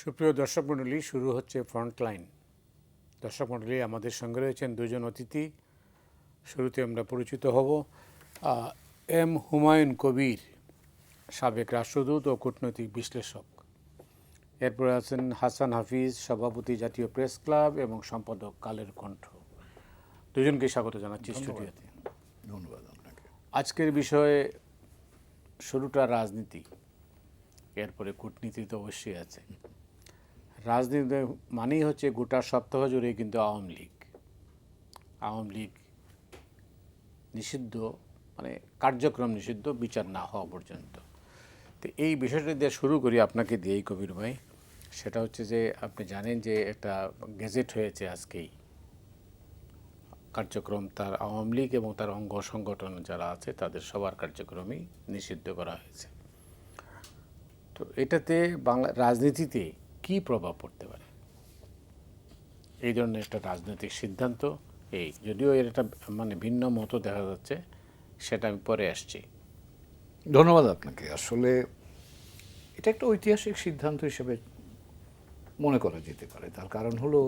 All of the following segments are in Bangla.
সুপ্রিয় দর্শক মণ্ডলী, শুরু হচ্ছে ফ্রন্টলাইন। দর্শক মণ্ডলী, আমাদের সঙ্গে রয়েছেন দুজন অতিথি। শুরুতে আমরা পরিচিত হব এম হুমায়ুন কবির, সাবেক রাষ্ট্রদূত ও কূটনৈতিক বিশ্লেষক। এরপরে আছেন হাসান হাফিজ, সভাপতি জাতীয় প্রেস ক্লাব এবং সম্পাদক কালের কণ্ঠ। দুজনকে স্বাগত জানাচ্ছি স্টুডিওতে। ধন্যবাদ আপনাকে। আজকের বিষয়ে শুরুটা রাজনীতি, এরপরে কূটনীতি তো অবশ্যই আছে। রাজনীতি মানেই হচ্ছে গোটা সপ্তাহ জুড়ে কিন্তু আওয়ামী লীগ নিষিদ্ধ, মানে কার্যক্রম নিষিদ্ধ, বিচার না হওয়া পর্যন্ত। তো এই বিষয়টা দিয়ে শুরু করি আপনাকে দিয়েই কবির ভাই। সেটা হচ্ছে যে আপনি জানেন যে একটা গেজেট হয়েছে আজকেই, কার্যক্রম তার আওয়ামী লীগ এবং তার অঙ্গ সংগঠন যারা আছে তাদের সবার কার্যক্রমই নিষিদ্ধ করা হয়েছে। তো এটাতে বাংলা রাজনীতিতে কি প্রভাব পড়তে পারে? এই ধরনের একটা রাজনৈতিক সিদ্ধান্ত, যদিও এর একটা মানে ভিন্ন মতো দেখা যাচ্ছে, সেটা আমি পরে আসছি। ধন্যবাদ আপনাকে। আসলে এটা একটা ঐতিহাসিক সিদ্ধান্ত হিসেবে মনে করা যেতে পারে। তার কারণ হলো,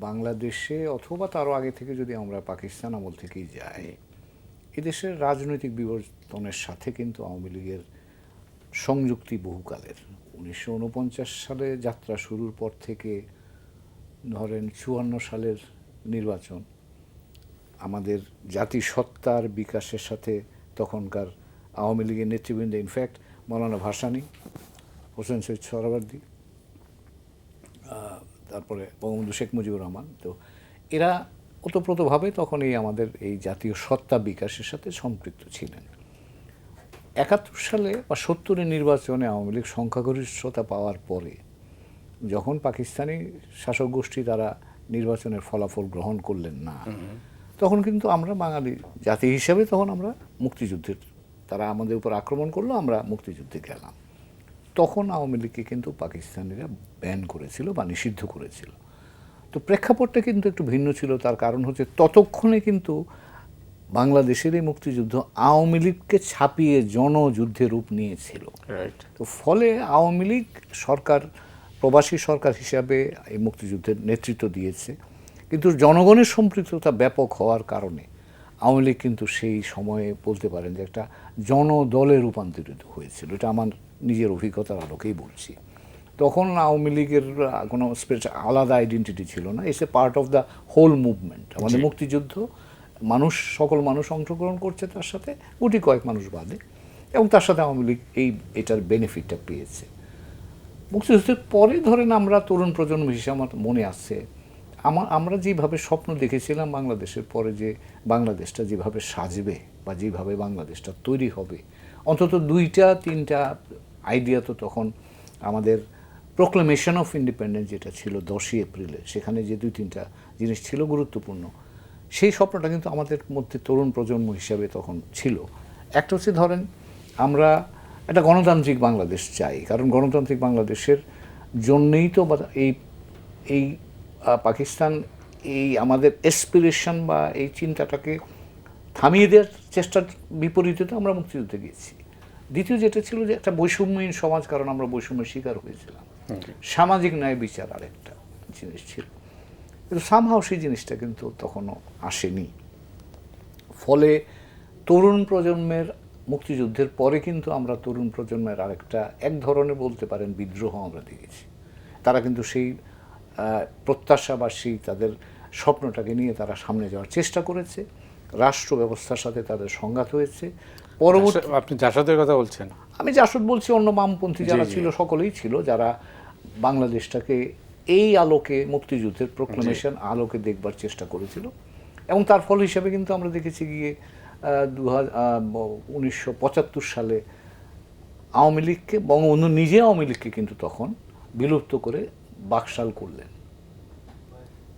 বাংলাদেশে অথবা তারও আগে থেকে যদি আমরা পাকিস্তান আমল থেকেই যাই, এদেশের রাজনৈতিক বিবর্তনের সাথে কিন্তু আওয়ামী লীগের সংযুক্তি বহুকালের। 1949 সালে যাত্রা শুরুর পর থেকে ধরেন 54 সালের নির্বাচন, আমাদের জাতিসত্তার বিকাশের সাথে তখনকার আওয়ামী লীগের নেতৃবৃন্দ, ইনফ্যাক্ট মৌলানা ভাসানী, হোসেন শহীদ সোহরাওয়ার্দী, তারপরে বঙ্গবন্ধু শেখ মুজিবুর রহমান, তো এরা ওতপ্রোতভাবে তখন আমাদের এই জাতীয় সত্তা বিকাশের সাথে সম্পৃক্ত ছিলেন। 71 সালে বা 70-এ নির্বাচনে আওয়ামী লীগ সংখ্যাগরিষ্ঠতা পাওয়ার পরে যখন পাকিস্তানি শাসক গোষ্ঠী তারা নির্বাচনের ফলাফল গ্রহণ করলেন না, তখন কিন্তু আমরা বাঙালি জাতি হিসেবে তখন আমরা মুক্তিযুদ্ধের, তারা আমাদের উপর আক্রমণ করলো, আমরা মুক্তিযুদ্ধে গেলাম। তখন আওয়ামী লীগকে কিন্তু পাকিস্তানিরা ব্যান করেছিল বা নিষিদ্ধ করেছিল। তো প্রেক্ষাপটটা কিন্তু একটু ভিন্ন ছিল। তার কারণ হচ্ছে ততক্ষণে কিন্তু বাংলাদেশের এই মুক্তিযুদ্ধ আওয়ামী লীগকে ছাপিয়ে জনযুদ্ধে রূপ নিয়েছিল। তো ফলে আওয়ামী লীগ সরকার প্রবাসী সরকার হিসাবে এই মুক্তিযুদ্ধের নেতৃত্ব দিয়েছে, কিন্তু জনগণের সম্পৃক্ততা ব্যাপক হওয়ার কারণে আওয়ামী লীগ কিন্তু সেই সময়ে বলতে পারেন যে একটা জনদলে রূপান্তরিত হয়েছিল। এটা আমার নিজের অভিজ্ঞতার আলোকেই বলছি। তখন আওয়ামী লীগের কোনো আলাদা আইডেন্টিটি ছিল না, it's a part of the whole movement. আমাদের মুক্তিযুদ্ধ সকল মানুষ অংশগ্রহণ করছে, তার সাথে গুটি কয়েক মানুষ বাদে, এবং তার সাথে আওয়ামী লীগ এটার বেনিফিটটা পেয়েছে। মুক্তিযুদ্ধের পরে ধরেন আমরা তরুণ প্রজন্ম হিসেবে আমার মনে আছে, আমরা যেভাবে স্বপ্ন দেখেছিলাম বাংলাদেশের পরে, যে বাংলাদেশটা যেভাবে সাজবে বা যেভাবে বাংলাদেশটা তৈরি হবে, অন্তত 2-3টা আইডিয়া তো তখন আমাদের প্রোক্লেমেশন অফ ইন্ডিপেন্ডেন্স যেটা ছিল 10ই এপ্রিলে, সেখানে যে 2-3টা জিনিস ছিল গুরুত্বপূর্ণ, সেই স্বপ্নটা কিন্তু আমাদের মধ্যে তরুণ প্রজন্ম হিসাবে তখন ছিল। একটা হচ্ছে ধরেন আমরা একটা গণতান্ত্রিক বাংলাদেশ চাই, কারণ গণতান্ত্রিক বাংলাদেশের জন্যই তো এই পাকিস্তান এই আমাদের এসপিরেশন বা এই চিন্তাটাকে থামিয়ে দেওয়ার চেষ্টার বিপরীতে তো আমরা মুক্তিযুদ্ধে গিয়েছি। দ্বিতীয় যেটা ছিল যে একটা বৈষম্যহীন সমাজ, কারণ আমরা বৈষম্যের শিকার হয়েছিলাম। সামাজিক ন্যায় বিচার আরেকটা জিনিস ছিল, কিন্তু সামহাও সেই জিনিসটা কিন্তু তখনও আসেনি। ফলে তরুণ প্রজন্মের মুক্তিযুদ্ধের পরে কিন্তু আমরা তরুণ প্রজন্মের আরেকটা এক ধরনের বলতে পারেন বিদ্রোহ আমরা দেখেছি। তারা কিন্তু সেই প্রত্যাশা বা সেই তাদের স্বপ্নটাকে নিয়ে তারা সামনে যাওয়ার চেষ্টা করেছে। রাষ্ট্র ব্যবস্থার সাথে তাদের সংঘাত হয়েছে। পরবর্তী, আপনি জাসদের কথা বলছেন? আমি জাসদ বলছি, অন্য বামপন্থী যারা ছিল সকলেই ছিল, যারা বাংলাদেশটাকে এই আলোকে, মুক্তিযুদ্ধের প্রোক্লেমেশন আলোকে দেখবার চেষ্টা করেছিল। এবং তার ফল হিসাবে কিন্তু আমরা দেখেছি গিয়ে 1975 সালে আওয়ামী লীগকে, বঙ্গবন্ধু নিজে আওয়ামী লীগকে কিন্তু তখন বিলুপ্ত করে বাকশাল করলেন,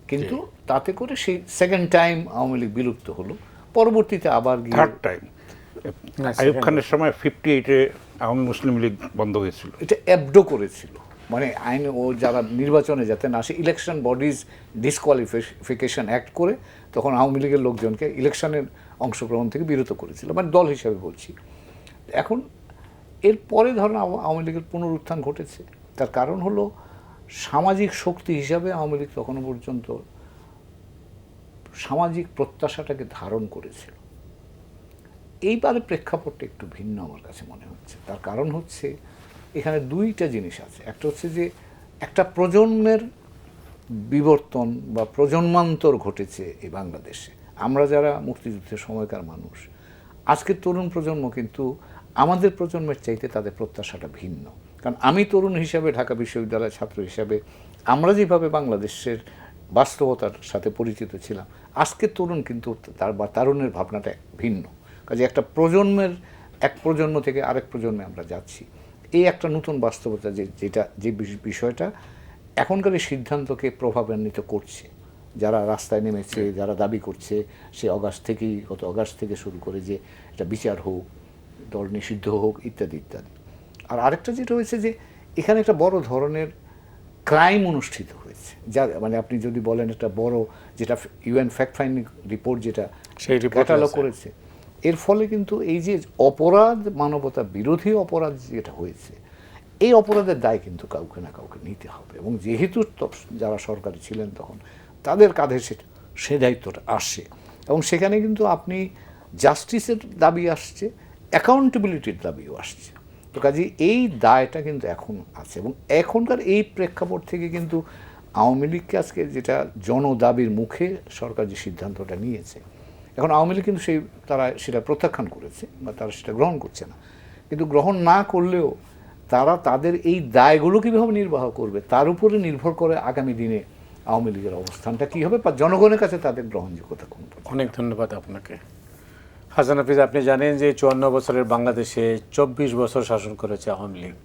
কিন্তু তাতে করে সেই সেকেন্ড টাইম আওয়ামী লীগ বিলুপ্ত হলো। পরবর্তীতে আবার থার্ড টাইম আইয়ুব খানের সময় 58-এ আওয়ামী মুসলিম লীগ বন্ধ হয়েছিল। এটা অ্যাবডো করেছিল, মানে আইন ও যারা নির্বাচনে যাতে না আসে, ইলেকশন বডিজ ডিসকোয়ালিফিকেশন অ্যাক্ট করে তখন আওয়ামী লীগের লোকজনকে ইলেকশনের অংশগ্রহণ থেকে বিরত করেছিল, মানে দল হিসাবে বলছি। এখন এরপরে ধরুন আওয়ামী লীগের পুনরুত্থান ঘটেছে, তার কারণ হলো সামাজিক শক্তি হিসাবে আওয়ামী লীগ তখনও পর্যন্ত সামাজিক প্রত্যাশাটাকে ধারণ করেছিল। এইবারে প্রেক্ষাপটটা একটু ভিন্ন আমার কাছে মনে হচ্ছে। তার কারণ হচ্ছে এখানে দুইটা জিনিস আছে। একটা হচ্ছে যে একটা প্রজন্মের বিবর্তন বা প্রজন্মান্তর ঘটেছে এই বাংলাদেশে। আমরা যারা মুক্তিযুদ্ধের সময়কার মানুষ, আজকের তরুণ প্রজন্ম কিন্তু আমাদের প্রজন্মের চাইতে তাদের প্রত্যাশাটা ভিন্ন। কারণ আমি তরুণ হিসাবে, ঢাকা বিশ্ববিদ্যালয়ের ছাত্র হিসাবে আমরা যেভাবে বাংলাদেশের বাস্তবতার সাথে পরিচিত ছিলাম, আজকের তরুণ কিন্তু তারুণের ভাবনাটা ভিন্ন। কাজে একটা প্রজন্মের এক প্রজন্ম থেকে আরেক প্রজন্মে আমরা যাচ্ছি। এই একটা নতুন বাস্তবতা যে বিষয়টা এখনকার এই সিদ্ধান্তকে প্রভাবান্বিত করছে। যারা রাস্তায় নেমেছে, যারা দাবি করছে সে গত অগাস্ট থেকে শুরু করে যে এটা বিচার হোক, দল নিষিদ্ধ হোক, ইত্যাদি ইত্যাদি। আর আরেকটা যেটা হয়েছে যে এখানে একটা বড় ধরনের ক্রাইম অনুষ্ঠিত হয়েছে, যা মানে আপনি যদি বলেন একটা বড়, যেটা ইউএন ফ্যাক্ট ফাইন্ডিং রিপোর্ট যেটা ক্যাটালগ করেছে, এর ফলে কিন্তু এই যে অপরাধ, মানবতা বিরোধী অপরাধ যেটা হয়েছে, এই অপরাধের দায় কিন্তু কাউকে না কাউকে নিতে হবে। এবং যেহেতু যারা সরকারি ছিলেন তখন, তাদের কাঁধে সে দায়িত্বটা আসে। এবং সেখানে কিন্তু আপনি জাস্টিসের দাবি আসছে, অ্যাকাউন্টেবিলিটির দাবিও আসছে। তো কাজে এই দায়টা কিন্তু এখন আছে। এবং এখনকার এই প্রেক্ষাপট থেকে কিন্তু আওয়ামী লীগকে আজকে যেটা জনদাবির মুখে সরকার যে সিদ্ধান্তটা নিয়েছে, এখন আওয়ামী লীগ কিন্তু তারা সেটা প্রত্যাখ্যান করেছে বা তারা সেটা গ্রহণ করছে না। কিন্তু গ্রহণ না করলেও তারা তাদের এই দায়গুলো কীভাবে নির্বাহ করবে তার উপরে নির্ভর করে আগামী দিনে আওয়ামী লীগের অবস্থানটা কী হবে বা জনগণের কাছে তাদের গ্রহণযোগ্যতা কোন। অনেক ধন্যবাদ আপনাকে। হাসান হাফিজ, আপনি জানেন যে 54 বছরের বাংলাদেশে 24 বছর শাসন করেছে আওয়ামী লীগ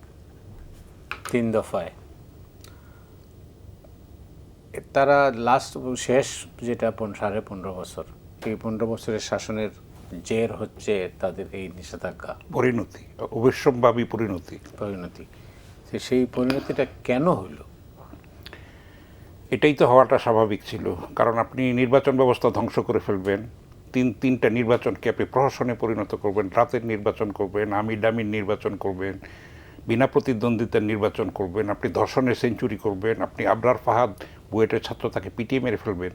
3 দফায়। তারা শেষ যেটা 15.5 বছর, এই 15 বছরের শাসনের জের হচ্ছে তাদের এই নিষেধাজ্ঞা, পরিণতি, অবশ্যম্ভাবী পরিণতি। সেই পরিণতিটা কেন হইল? এটাই তো হওয়াটা স্বাভাবিক ছিল। কারণ আপনি নির্বাচন ব্যবস্থা ধ্বংস করে ফেলবেন, তিনটা নির্বাচনকে আপনি প্রহসনে পরিণত করবেন, রাতের নির্বাচন করবেন, আমির ডামির নির্বাচন করবেন, বিনা প্রতিদ্বন্দ্বিতার নির্বাচন করবেন, আপনি ধর্ষণের সেঞ্চুরি করবেন, আপনি আবরার ফাহাদ বুয়েটের ছাত্র তাকে পিটিয়ে মেরে ফেলবেন।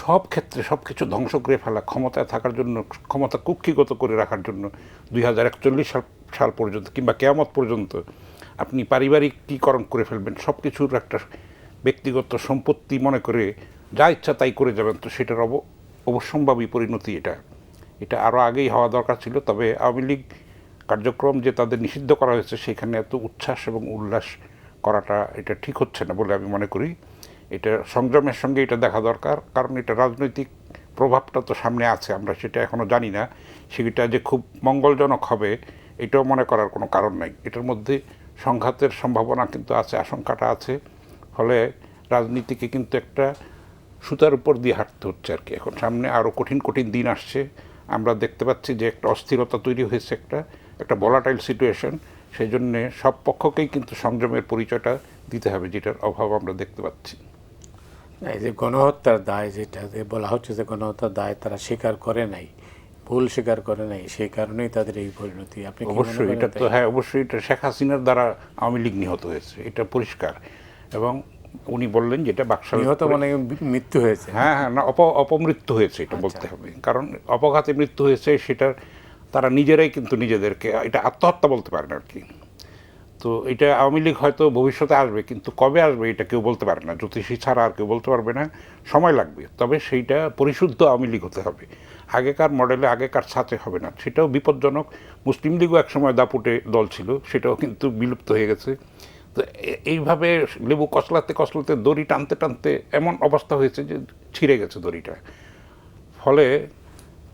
সব ক্ষেত্রে সব কিছু ধ্বংস করে ফেলা, ক্ষমতায় থাকার জন্য, ক্ষমতা কুক্ষিগত করে রাখার জন্য 2041 সাল পর্যন্ত কিংবা কেয়ামত পর্যন্ত আপনি পারিবারিকীকরণ করে ফেলবেন, সব কিছুর একটা ব্যক্তিগত সম্পত্তি মনে করে যা ইচ্ছা তাই করে যাবেন। তো সেটার অবশ্যম্ভাবী পরিণতি এটা আরও আগেই হওয়া দরকার ছিল। তবে আওয়ামী লীগ কার্যক্রম যে তাদের নিষিদ্ধ করা হয়েছে, সেখানে এত উচ্ছ্বাস এবং উল্লাস করাটা এটা ঠিক হচ্ছে না বলে আমি মনে করি। এটা সংযমের সঙ্গে এটা দেখা দরকার, কারণ এটা রাজনৈতিক প্রভাবটা তো সামনে আছে, আমরা সেটা এখনও জানি না। সেটা যে খুব মঙ্গলজনক হবে এটাও মনে করার কোনো কারণ নাই। এটার মধ্যে সংঘাতের সম্ভাবনা কিন্তু আছে, আশঙ্কাটা আছে। ফলে রাজনীতিকে কিন্তু একটা সুতার উপর দিয়ে হাঁটতে হচ্ছে আর কি। এখন সামনে আরও কঠিন কঠিন দিন আসছে। আমরা দেখতে পাচ্ছি যে একটা অস্থিরতা তৈরি হয়েছে, একটা ভোলাটাইল সিচুয়েশন। সেই জন্যে সব পক্ষকেই কিন্তু সংযমের পরিচয়টা দিতে হবে, যেটার অভাব আমরা দেখতে পাচ্ছি। এই যে গণহত্যার দায়, যেটা বলা হচ্ছে যে গণহত্যার দায় তারা স্বীকার করে নাই, ভুল স্বীকার করে নাই, সেই কারণেই তাদের এই পরিণতি। আপনি অবশ্যই এটা তো, হ্যাঁ অবশ্যই এটা শেখ হাসিনার দ্বারা আওয়ামী লীগ নিহত হয়েছে, এটা পরিষ্কার। এবং উনি বললেন যেটা বাকশাল নিহত মানে মৃত্যু হয়েছে। হ্যাঁ না, অপমৃত্যু হয়েছে এটা বলতে হবে। কারণ অপঘাতে মৃত্যু হয়েছে, সেটার তারা নিজেরাই কিন্তু নিজেদেরকে এটা আত্মহত্যা বলতে পারেন আর কি। তো এটা আওয়ামী লীগ হয়তো ভবিষ্যতে আসবে, কিন্তু কবে আসবে এটা কেউ বলতে পারে না, জ্যোতিষী ছাড়া আর কেউ বলতে পারবে না, সময় লাগবে। তবে সেইটা পরিশুদ্ধ আওয়ামী লীগ হতে হবে, আগেকার মডেলে আগেকার ছাঁচে হবে না। সেটাও বিপজ্জনক। মুসলিম লীগও একসময় দাপুটে দল ছিল, সেটাও কিন্তু বিলুপ্ত হয়ে গেছে। তো এইভাবে লেবু কচলাতে কচলাতে দড়ি টানতে টানতে এমন অবস্থা হয়েছে যে ছিঁড়ে গেছে দড়িটা। ফলে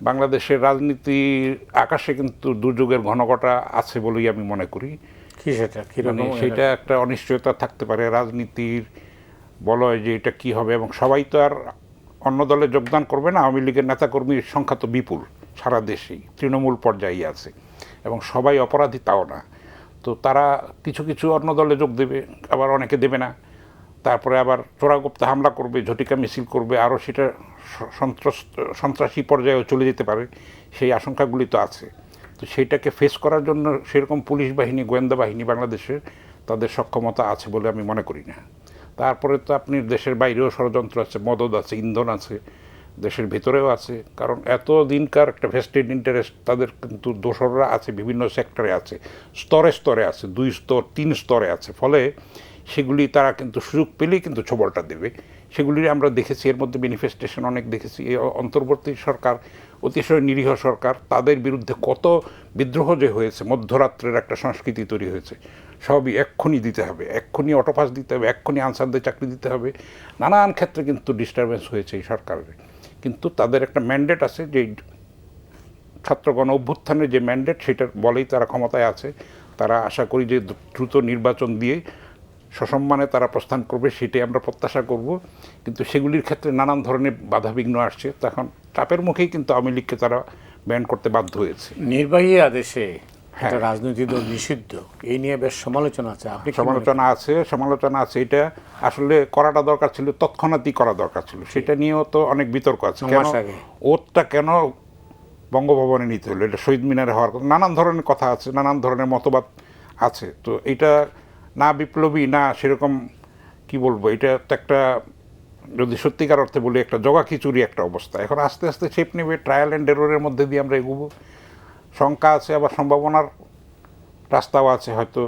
বাংলাদেশের রাজনীতির আকাশে কিন্তু দুর্যোগের ঘনঘটা আছে বলেই আমি মনে করি। কি সেটা মানে সেটা একটা অনিশ্চয়তা থাকতে পারে রাজনীতির বলয় যে এটা কি হবে। এবং সবাই তো আর অন্য দলে যোগদান করবে না। আওয়ামী লীগের নেতাকর্মীর সংখ্যা তো বিপুল, সারা দেশেই তৃণমূল পর্যায়ে আছে, এবং সবাই অপরাধী তাও না। তো তারা কিছু কিছু অন্য দলে যোগ দেবে, আবার অনেকে দেবে না। তারপরে আবার চোরাগোপ্তা হামলা করবে, ঝটিকা মিছিল করবে, আরও সেটা সন্ত্রাসী পর্যায়েও চলে যেতে পারে, সেই আশঙ্কাগুলি তো আছে। তো সেইটাকে ফেস করার জন্য সেরকম পুলিশ বাহিনী, গোয়েন্দা বাহিনী বাংলাদেশের তাদের সক্ষমতা আছে বলে আমি মনে করি না। তারপরে তো আপনি দেশের বাইরেও ষড়যন্ত্র আছে, মদদ আছে, ইন্ধন আছে, দেশের ভেতরেও আছে। কারণ এত দিনকার একটা ভেস্টেড ইন্টারেস্ট তাদের কিন্তু দোসররা আছে, বিভিন্ন সেক্টরে আছে, স্তরে স্তরে আছে, 2 স্তর 3 স্তরে আছে। ফলে সেগুলি তারা কিন্তু সুযোগ পেলেই কিন্তু ছবলটা দেবে। সেগুলি আমরা দেখেছি, এর মধ্যে ম্যানিফেস্টেশন অনেক দেখেছি। এই অন্তর্বর্তী সরকার অতিশয় নিরীহ সরকার, তাদের বিরুদ্ধে কত বিদ্রোহ যে হয়েছে, মধ্যরাত্রের একটা সংস্কৃতি তৈরি হয়েছে। সবই এক্ষুনি দিতে হবে, এক্ষুনি অটোপাস দিতে হবে, এক্ষুনি আনসারদের চাকরি দিতে হবে, নানান ক্ষেত্রে কিন্তু ডিস্টারবেন্স হয়েছে এই সরকারের। কিন্তু তাদের একটা ম্যান্ডেট আছে, যে ছাত্রগণ অভ্যুত্থানের যে ম্যান্ডেট, সেটার বলেই তারা ক্ষমতায় আছে। তারা আশা করি যে দ্রুত নির্বাচন দিয়ে সসম্মানে তারা প্রস্থান করবে, সেটাই আমরা প্রত্যাশা করব। কিন্তু সেগুলির ক্ষেত্রে নানান ধরনের বাধাবিঘ্ন আসছে। তখন চাপের মুখেই কিন্তু আওয়ামী লীগকে তারা ব্যান করতে বাধ্য হয়েছে। নির্বাহী আদেশে একটা রাজনৈতিক দল নিষিদ্ধ, এই নিয়ে বেশ সমালোচনা আছে। আপনি কি মনে করেন? সমালোচনা আছে। এটা আসলে করাটা দরকার ছিল, তৎক্ষণাৎই করা দরকার ছিল। সেটা নিয়েও তো অনেক বিতর্ক আছে। কেন ওরটা কেন বঙ্গভবনে নিতে হলো, এটা শহীদ মিনারে হওয়ার কথা, নানান ধরনের কথা আছে, নানান ধরনের মতবাদ আছে। তো এটা না বিপ্লবী না সেরকম, কি বলবো, এটা তো একটা, যদি সত্যিকার অর্থে বলি, একটা জগাখিচুড়ি একটা অবস্থা। এখন আস্তে আস্তে শেপ নেবে, ট্রায়াল অ্যান্ড এররের মধ্যে দিয়ে আমরা এগোবো। শঙ্কা আছে, আবার সম্ভাবনার রাস্তাও আছে, হয়তো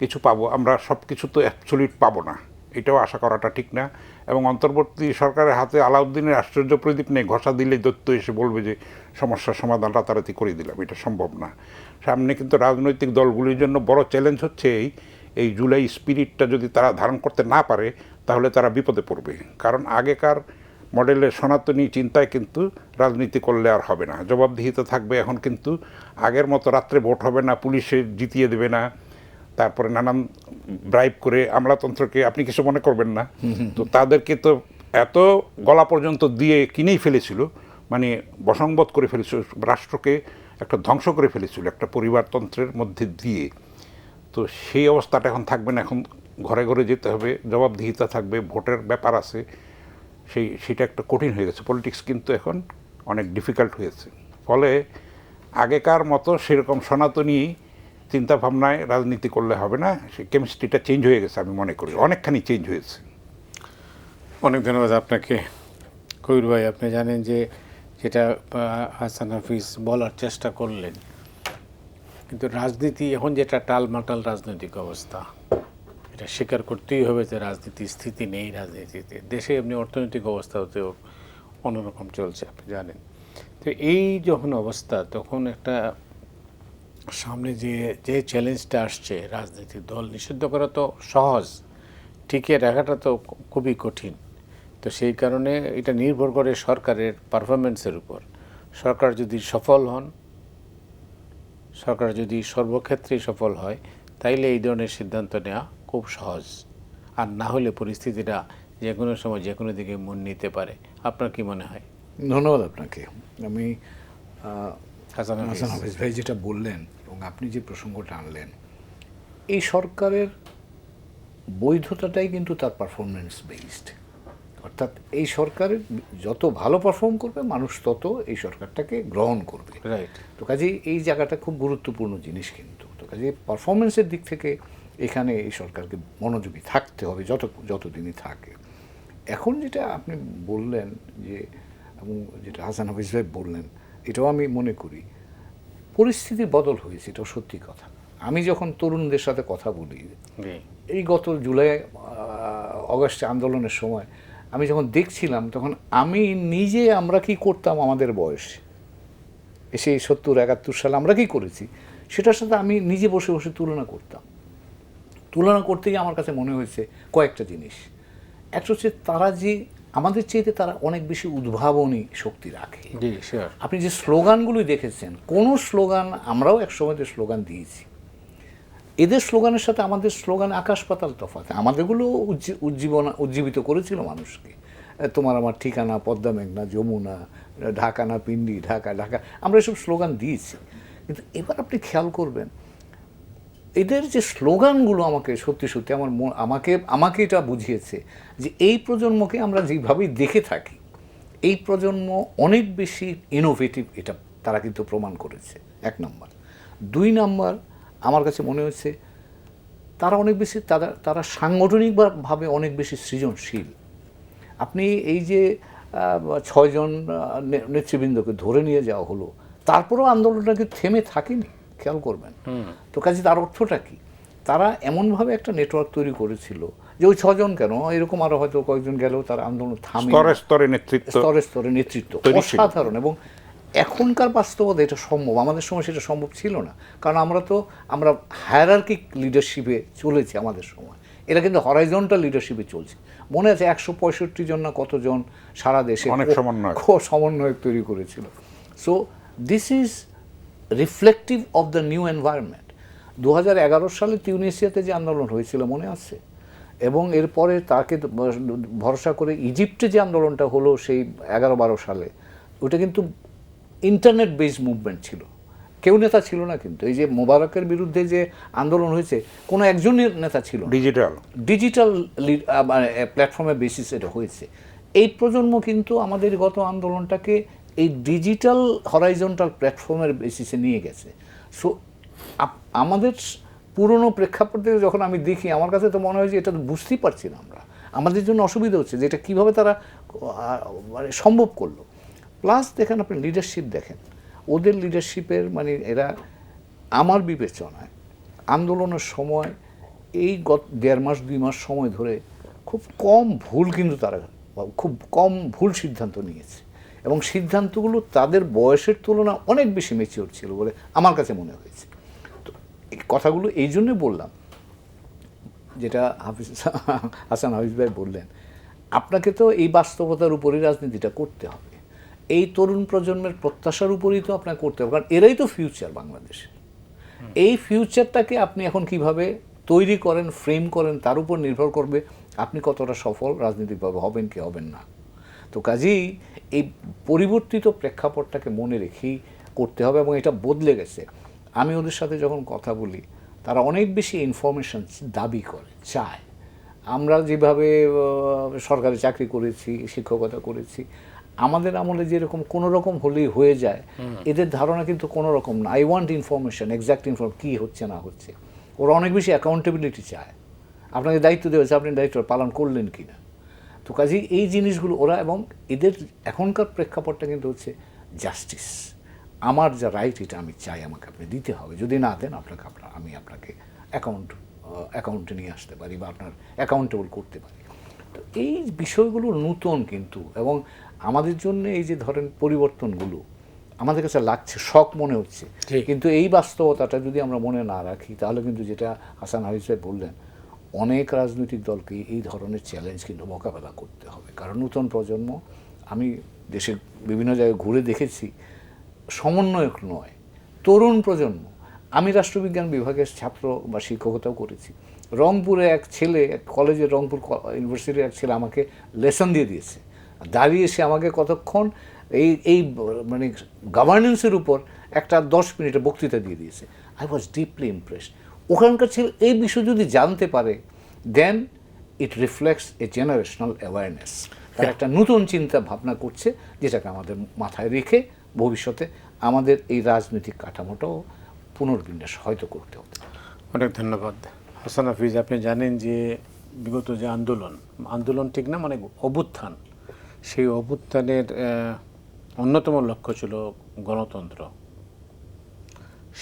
কিছু পাবো আমরা। সব কিছু তো অ্যাবসলিউট পাবো না, এটাও আশা করাটা ঠিক না। এবং অন্তর্বর্তী সরকারের হাতে আলাউদ্দিনের আশ্চর্য প্রদীপ নেই, ঘষা দিলেই দৈত্য এসে বলবে যে সমস্যার সমাধান রাতারাতি করে দিলাম। এটা সম্ভব না। সামনে কিন্তু রাজনৈতিক দলগুলির জন্য বড় চ্যালেঞ্জ হচ্ছে এই জুলাই স্পিরিটটা যদি তারা ধারণ করতে না পারে, তাহলে তারা বিপদে পড়বে। কারণ আগেকার মডেলের সনাতনী চিন্তায় কিন্তু রাজনীতি করলে আর হবে না, জবাবদিহিতা থাকবে। এখন কিন্তু আগের মতো রাত্রে ভোট হবে না, পুলিশে জিতিয়ে দেবে না, তারপরে নানান ব্রাইব করে আমলাতন্ত্রকে, আপনি কিছু মনে করবেন না, তো তাদেরকে তো এত গলা পর্যন্ত দিয়ে কিনেই ফেলেছিল, মানে বশংবদ করে ফেলেছিল, রাষ্ট্রকে একটা ধ্বংস করে ফেলেছিল একটা পরিবারতন্ত্রের মধ্যে দিয়ে। তো সেই অবস্থাটা এখন থাকবে না। এখন ঘরে ঘরে যেতে হবে, জবাবদিহিতা থাকবে, ভোটের ব্যাপার আছে, সেটা একটা কঠিন হয়ে গেছে। পলিটিক্স কিন্তু এখন অনেক ডিফিকাল্ট হয়েছে। ফলে আগেকার মতো সেরকম সনাতনী চিন্তাভাবনায় রাজনীতি করলে হবে না। সেই কেমিস্ট্রিটা চেঞ্জ হয়ে গেছে, আমি মনে করি অনেকখানি চেঞ্জ হয়েছে। অনেক ধন্যবাদ আপনাকে কবির ভাই। আপনি জানেন যে যেটা হাসান হাফিজ বলার চেষ্টা করলেন, কিন্তু রাজনীতি এখন যেটা টালমাটাল রাজনৈতিক অবস্থা, এটা স্বীকার করতেই হবে যে রাজনীতির স্থিতি নেই রাজনীতিতে। দেশে এমনি অর্থনৈতিক অবস্থাতেও অন্যরকম চলছে, আপনি জানেন। তো এই যখন অবস্থা, তখন একটা সামনে যে চ্যালেঞ্জটা আসছে, রাজনীতির দল নিষিদ্ধ করা তো সহজ, টিকিয়ে রাখাটা তো খুবই কঠিন। তো সেই কারণে এটা নির্ভর করে সরকারের পারফরমেন্সের উপর। সরকার যদি সফল হন, সরকার যদি সর্বক্ষেত্রেই সফল হয়, তাইলে এই ধরনের সিদ্ধান্ত নেওয়া খুব সহজ। আর না হলে পরিস্থিতিটা যে কোনো সময় যে কোনো দিকে মন নিতে পারে। আপনার কি মনে হয়? ধন্যবাদ আপনাকে। আমি হাসান হাফিজ ভাই যেটা বললেন এবং আপনি যে প্রসঙ্গটা আনলেন, এই সরকারের বৈধতাটাই কিন্তু তার পারফরমেন্স বেসড। অর্থাৎ এই সরকারের যত ভালো পারফর্ম করবে, মানুষ তত এই সরকারটাকে গ্রহণ করবে। রাইট। তো কাজেই এই জায়গাটা খুব গুরুত্বপূর্ণ জিনিস কিন্তু। তো কাজেই পারফরমেন্সের দিক থেকে এখানে এই সরকারকে মনোযোগী থাকতে হবে যতদিনই থাকে। এখন যেটা আপনি বললেন যে, এবং যেটা হাসান হাফিজ ভাই বললেন, এটাও আমি মনে করি পরিস্থিতি বদল হয়েছে, এটাও সত্যি কথা। আমি যখন তরুণদের সাথে কথা বলি, এই গত জুলাই অগাস্টে আন্দোলনের সময় আমি যখন দেখছিলাম, তখন আমি নিজে, আমরা কি করতাম আমাদের বয়সে, এসে 70-71 সালে আমরা কি করেছি, সেটার সাথে আমি নিজে বসে বসে তুলনা করতাম। তুলনা করতে গিয়ে আমার কাছে মনে হয়েছে কয়েকটা জিনিস। একটা হচ্ছে, তারা যে আমাদের চেয়েতে তারা অনেক বেশি উদ্ভাবনী শক্তি রাখে। আপনি যে স্লোগানগুলি দেখেছেন, কোনো স্লোগান, আমরাও এক সময় স্লোগান দিয়েছি, এদের স্লোগানের সাথে আমাদের স্লোগান আকাশ পাতাল তফাৎ। আমাদেরগুলো উজ্জীবিত করেছিল মানুষকে। তোমার আমার ঠিকানা, পদ্মা মেঘনা, যমুনা, ঢাকা না পিন্ডি, ঢাকা ঢাকা, আমরা এসব স্লোগান দিয়েছি। কিন্তু এবার আপনি খেয়াল করবেন, এদের যে স্লোগানগুলো আমাকে সত্যি সত্যি আমাকে এটা বুঝিয়েছে যে এই প্রজন্মকে আমরা যেভাবেই দেখে থাকি, এই প্রজন্ম অনেক বেশি ইনোভেটিভ, এটা তারা কিন্তু প্রমাণ করেছে, 1 নম্বর। 2 নম্বর, আমার কাছে মনে হচ্ছে তারা অনেক বেশি তারা সাংগঠনিকভাবে অনেক বেশি সৃজনশীল। আপনি এই যে 6 জন নেতৃবৃন্দকে ধরে নিয়ে যাওয়া হলো, তারপরেও আন্দোলনটা কিন্তু থেমে থাকেনি, খেয়াল করবেন। তো কাজে তার অর্থটা কি? তারা এমনভাবে একটা নেটওয়ার্ক তৈরি করেছিল যে ওই 6 জন কেন, এরকম আরো হয়তো কয়েকজন গেলেও তারা আন্দোলন থামে, স্তরে স্তরে নেতৃত্ব, স্তরে স্তরে নেতৃত্ব অসাধারণ। এবং এখনকার বাস্তবতা এটা সম্ভব, আমাদের সময় সেটা সম্ভব ছিল না, কারণ আমরা হায়ারার্কিক লিডারশিপে চলেছি আমাদের সময়। এরা কিন্তু হরাইজন্টাল লিডারশিপে চলছে। মনে আছে 165 জন না কতজন সারা দেশে অনেক সমন্বয়ক তৈরি করেছিল। So this is reflective of the new environment. 2011 সালে তিউনিসিয়াতে যে আন্দোলন হয়েছিল মনে আছে, এবং এরপরে তাকে ভরসা করে ইজিপ্টে যে আন্দোলনটা হলো সেই 11-12 সালে, ওটা কিন্তু ইন্টারনেট বেসড মুভমেন্ট ছিল, কেউ নেতা ছিল না। কিন্তু এই যে মোবারকের বিরুদ্ধে যে আন্দোলন হয়েছে, কোনো একজনের নেতা ছিল না, ডিজিটাল প্ল্যাটফর্মের বেসিস এটা হয়েছে। এই প্রজন্ম কিন্তু আমাদের গত আন্দোলনটাকে এই ডিজিটাল হরাইজন্টাল প্ল্যাটফর্মের বেসিসে নিয়ে গেছে। সো আমাদের পুরনো প্রেক্ষাপট থেকে যখন আমি দেখি, আমার কাছে তো মনে হয় যে এটা বুঝতেই পারছি না আমরা, আমাদের জন্য অসুবিধা হচ্ছে যে এটা কীভাবে তারা মানে সম্ভব করলো। প্লাস দেখেন, আপনি লিডারশিপ দেখেন, ওদের লিডারশিপের মানে এরা আমার বিবেচনায় আন্দোলনের সময় এই 1.5 মাস 2 মাস সময় ধরে খুব কম ভুল, কিন্তু তারা খুব কম ভুল সিদ্ধান্ত নিয়েছে, এবং সিদ্ধান্তগুলো তাদের বয়সের তুলনায় অনেক বেশি ম্যাচিওর ছিল বলে আমার কাছে মনে হয়েছে। তো এই কথাগুলো এই জন্যে বললাম, যেটা হাসান হাফিজ ভাই বললেন, আপনাকে তো এই বাস্তবতার উপরই রাজনীতিটা করতে হবে, এই তরুণ প্রজন্মের প্রত্যাশার উপরেই তো আপনাকে করতে হবে, কারণ এরাই তো ফিউচার বাংলাদেশে। এই ফিউচারটাকে আপনি এখন কিভাবে তৈরি করেন, ফ্রেম করেন, তার উপর নির্ভর করবে আপনি কতটা সফল রাজনীতিকভাবে হবেন কি হবেন না। তো কাজেই এই পরিবর্তিত প্রেক্ষাপটটাকে মনে রেখেই করতে হবে, এবং এটা বদলে গেছে। আমি ওদের সাথে যখন কথা বলি, তারা অনেক বেশি ইনফরমেশন দাবি করে, চায়। আমরা যেভাবে সরকারি চাকরি করেছি, শিক্ষকতা করেছি, আমাদের আমলে যেরকম কোনো রকম হলেই হয়ে যায়, এদের ধারণা কিন্তু কোনো রকম না। I want information, exact information, কী হচ্ছে না হচ্ছে। ওরা অনেক বেশি অ্যাকাউন্টেবিলিটি চায়, আপনাকে দায়িত্ব দেওয়া হয়েছে, আপনি দায়িত্ব পালন করলেন কি না। তো কাজেই এই জিনিসগুলো ওরা, এবং এদের এখনকার প্রেক্ষাপটটা কিন্তু হচ্ছে জাস্টিস, আমার যা রাইট এটা আমি চাই, আমাকে আপনি দিতে হবে, যদি না দেন আমি আপনাকে অ্যাকাউন্টে নিয়ে আসতে পারি বা আপনার অ্যাকাউন্টেবল করতে পারি। তো এই বিষয়গুলো নতুন কিন্তু, এবং আমাদের জন্য এই যে ধরেন পরিবর্তনগুলো আমাদের কাছে লাগছে, শখ মনে হচ্ছে, কিন্তু এই বাস্তবতাটা যদি আমরা মনে না রাখি, তাহলে কিন্তু যেটা হাসান হাফিজ ভাই বললেন, অনেক রাজনৈতিক দলকে এই ধরনের চ্যালেঞ্জ কিন্তু মোকাবেলা করতে হবে। কারণ নতুন প্রজন্ম, আমি দেশের বিভিন্ন জায়গায় ঘুরে দেখেছি, সমন্বয়ক নয়, তরুণ প্রজন্ম। আমি রাষ্ট্রবিজ্ঞান বিভাগের ছাত্র বা শিক্ষকতাও করেছি। রংপুরে এক ছেলে, কলেজের রংপুর ইউনিভার্সিটির এক ছেলে আমাকে লেসন দিয়ে দিয়েছে, দাঁড়িয়ে সে আমাকে কতক্ষণ এই মানে গভর্নেন্সের উপর একটা 10 মিনিটের বক্তৃতা দিয়ে দিয়েছে। I was deeply impressed. ওখানকার ছেলে এই বিষয় যদি জানতে পারে, then it reflects a generational awareness. তারা একটা নতুন চিন্তা ভাবনা করছে, যেটাকে আমাদের মাথায় রেখে ভবিষ্যতে আমাদের এই রাজনৈতিক কাঠামোটাও পুনর্বিন্যাস হয়তো করতে হবে। অনেক ধন্যবাদ হাসান হাফিজ। আপনি জানেন যে বিগত যে আন্দোলন ঠিক না, মানে অভ্যুত্থান, সেই অভ্যুত্থানের অন্যতম লক্ষ্য ছিল গণতন্ত্র।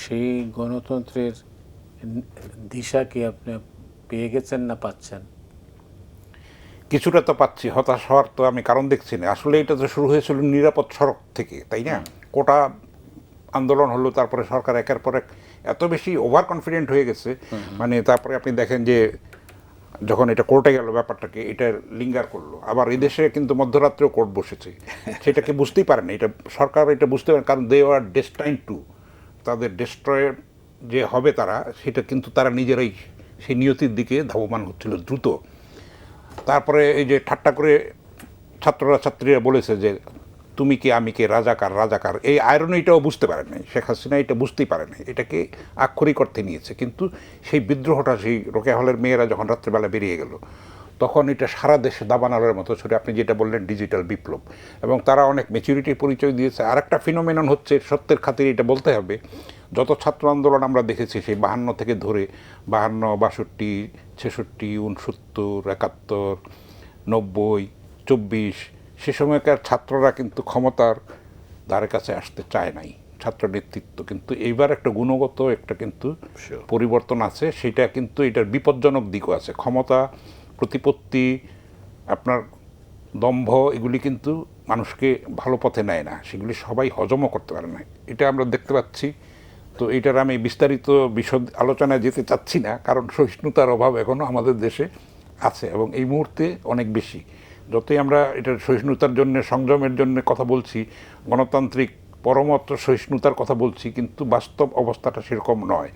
সেই গণতন্ত্রের দিশা কি আপনি পেয়ে গেছেন না পাচ্ছেন? কিছুটা তো পাচ্ছি, হতাশ হওয়ার তো আমি কারণ দেখছি না। আসলে এটা তো শুরু হয়েছিল নিরাপদ সড়ক থেকে, তাই না? কোটা আন্দোলন হলো, তারপরে সরকার একের পর এক এত বেশি ওভার কনফিডেন্ট হয়ে গেছে, মানে তারপরে আপনি দেখেন যে যখন এটা কোর্টে গেল, ব্যাপারটাকে এটা লিঙ্গার করলো। আবার এদেশে কিন্তু মধ্যরাত্রেও কোর্ট বসেছে, সেটাকে বুঝতেই পারে না, এটা সরকার এটা বুঝতে পারে, কারণ দে আর ডেস্টাইন টু, তাদের ডেস্ট্রয় যে হবে তারা, সেটা কিন্তু তারা নিজেরাই সেই নিয়তির দিকে ধাবমান হচ্ছিল দ্রুত। তারপরে এই যে ঠাট্টা করে ছাত্রীরা বলেছে যে তুমি কি আমি কে, রাজাকার, এই আয়রনিটাও বুঝতে পারে নাই শেখ হাসিনা, এটা বুঝতেই পারে নাই, এটাকে আক্ষরিক অর্থে নিয়েছে। কিন্তু সেই বিদ্রোহটা, সেই রোকেয়া হলের মেয়েরা যখন রাত্রেবেলা বেরিয়ে গেল, তখন এটা সারা দেশে দাবানলের মতো ছড়ে, আপনি যেটা বললেন ডিজিটাল বিপ্লব, এবং তারা অনেক ম্যাচুরিটির পরিচয় দিয়েছে। আর একটা ফিনোমেনন হচ্ছে, সত্যের খাতিরে এটা বলতে হবে, যত ছাত্র আন্দোলন আমরা দেখেছি সেই 52 থেকে ধরে 52, 62, 66, 69, 71, 90, 24, সে সময়কার ছাত্ররা কিন্তু ক্ষমতার ধারে কাছে আসতে চায় নাই, ছাত্র নেতৃত্ব। কিন্তু এইবার একটা গুণগত একটা কিন্তু পরিবর্তন আছে, সেটা কিন্তু এটার বিপজ্জনক দিকও আছে। ক্ষমতা, প্রতিপত্তি, আপনার দম্ভ, এগুলি কিন্তু মানুষকে ভালো পথে নেয় না, সেগুলি সবাই হজমও করতে পারে না, এটা আমরা দেখতে পাচ্ছি। তো এটার আমি বিস্তারিত বিশদ আলোচনায় যেতে চাচ্ছি না, কারণ সহিষ্ণুতার অভাব এখনও আমাদের দেশে আছে এবং এই মুহূর্তে অনেক বেশি। যতই আমরা এটার সহিষ্ণুতার জন্য, সংযমের জন্য কথা বলছি, গণতান্ত্রিক পরমত সহিষ্ণুতার কথা বলছি, কিন্তু বাস্তব অবস্থাটা সেরকম নয়।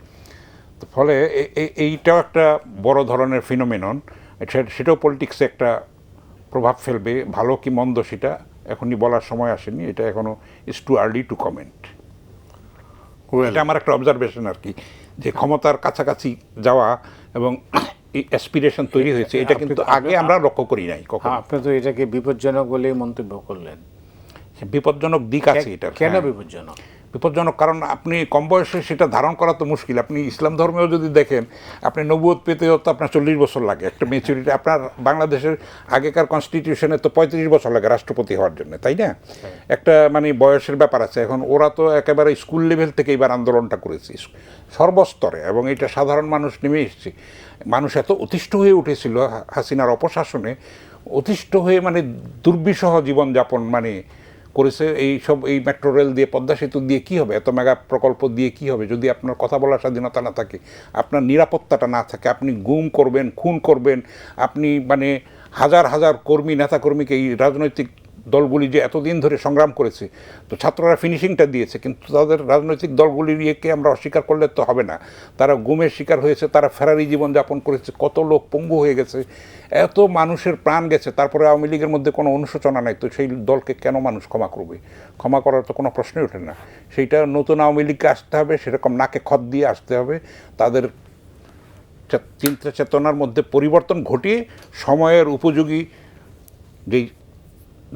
তো ফলে এইটাও একটা বড় ধরনের ফিনোমেনন, সেটাও পলিটিক্সে একটা প্রভাব ফেলবে। ভালো কি মন্দ সেটা এখনই বলার সময় আসেনি, এটা এখনো it's too early two comment. এটা আমার একটা অবজারভেশন আর কি, যে ক্ষমতার কাছাকাছি যাওয়া এবং অ্যাসপিরেশন তৈরি হয়েছে, এটা কিন্তু আগে আমরা লক্ষ্য করি নাই কখনো। আপনি তো এটাকে বিপজ্জনক বলেই মন্তব্য করলেন। বিপজ্জনক দিক আছে এটা। কেন বিপজ্জনক? বিপজ্জনক কারণ আপনি কম বয়সে সেটা ধারণ করা তো মুশকিল। আপনি ইসলাম ধর্মেও যদি দেখেন, আপনি নবুয়ত পেতেও তো আপনার 40 বছর লাগে, একটা ম্যাচুরিটি। আপনার বাংলাদেশের আগেকার কনস্টিটিউশনে তো 35 বছর লাগে রাষ্ট্রপতি হওয়ার জন্য, তাই না? একটা মানে বয়সের ব্যাপার আছে। এখন ওরা তো একেবারে স্কুল লেভেল থেকে এবার আন্দোলনটা করেছে সর্বস্তরে, এবং এটা সাধারণ মানুষ নেমে এসেছে। মানুষ এত অতিষ্ঠ হয়ে উঠেছিল হাসিনার অপশাসনে, অতিষ্ঠ হয়ে মানে দুর্বিষহ জীবনযাপন মানে করেছে। এই মেট্রো রেল দিয়ে, পদ্মা সেতু দিয়ে কী হবে, এত মেগা প্রকল্প দিয়ে কী হবে যদি আপনার কথা বলার স্বাধীনতা না থাকে, আপনার নিরাপত্তাটা না থাকে, আপনি গুম করবেন, খুন করবেন, আপনি মানে হাজার হাজার কর্মী, নেতাকর্মীকে, এই রাজনৈতিক দলগুলি যে এতদিন ধরে সংগ্রাম করেছে, তো ছাত্ররা ফিনিশিংটা দিয়েছে, কিন্তু তাদের রাজনৈতিক দলগুলির ইয়েকে আমরা অস্বীকার করলে তো হবে না। তারা গুমের শিকার হয়েছে, তারা ফেরারি জীবনযাপন করেছে, কত লোক পঙ্গু হয়ে গেছে, এত মানুষের প্রাণ গেছে, তারপরে আওয়ামী লীগের মধ্যে কোনো অনুশোচনা নাই। তো সেই দলকে কেন মানুষ ক্ষমা করবে? ক্ষমা করার তো কোনো প্রশ্নই ওঠে না। সেইটা নতুন আওয়ামী লীগকে আসতে হবে, সেরকম নাকে খত দিয়ে আসতে হবে, তাদের চিন্তা চেতনার মধ্যে পরিবর্তন ঘটিয়ে সময়ের উপযোগী যেই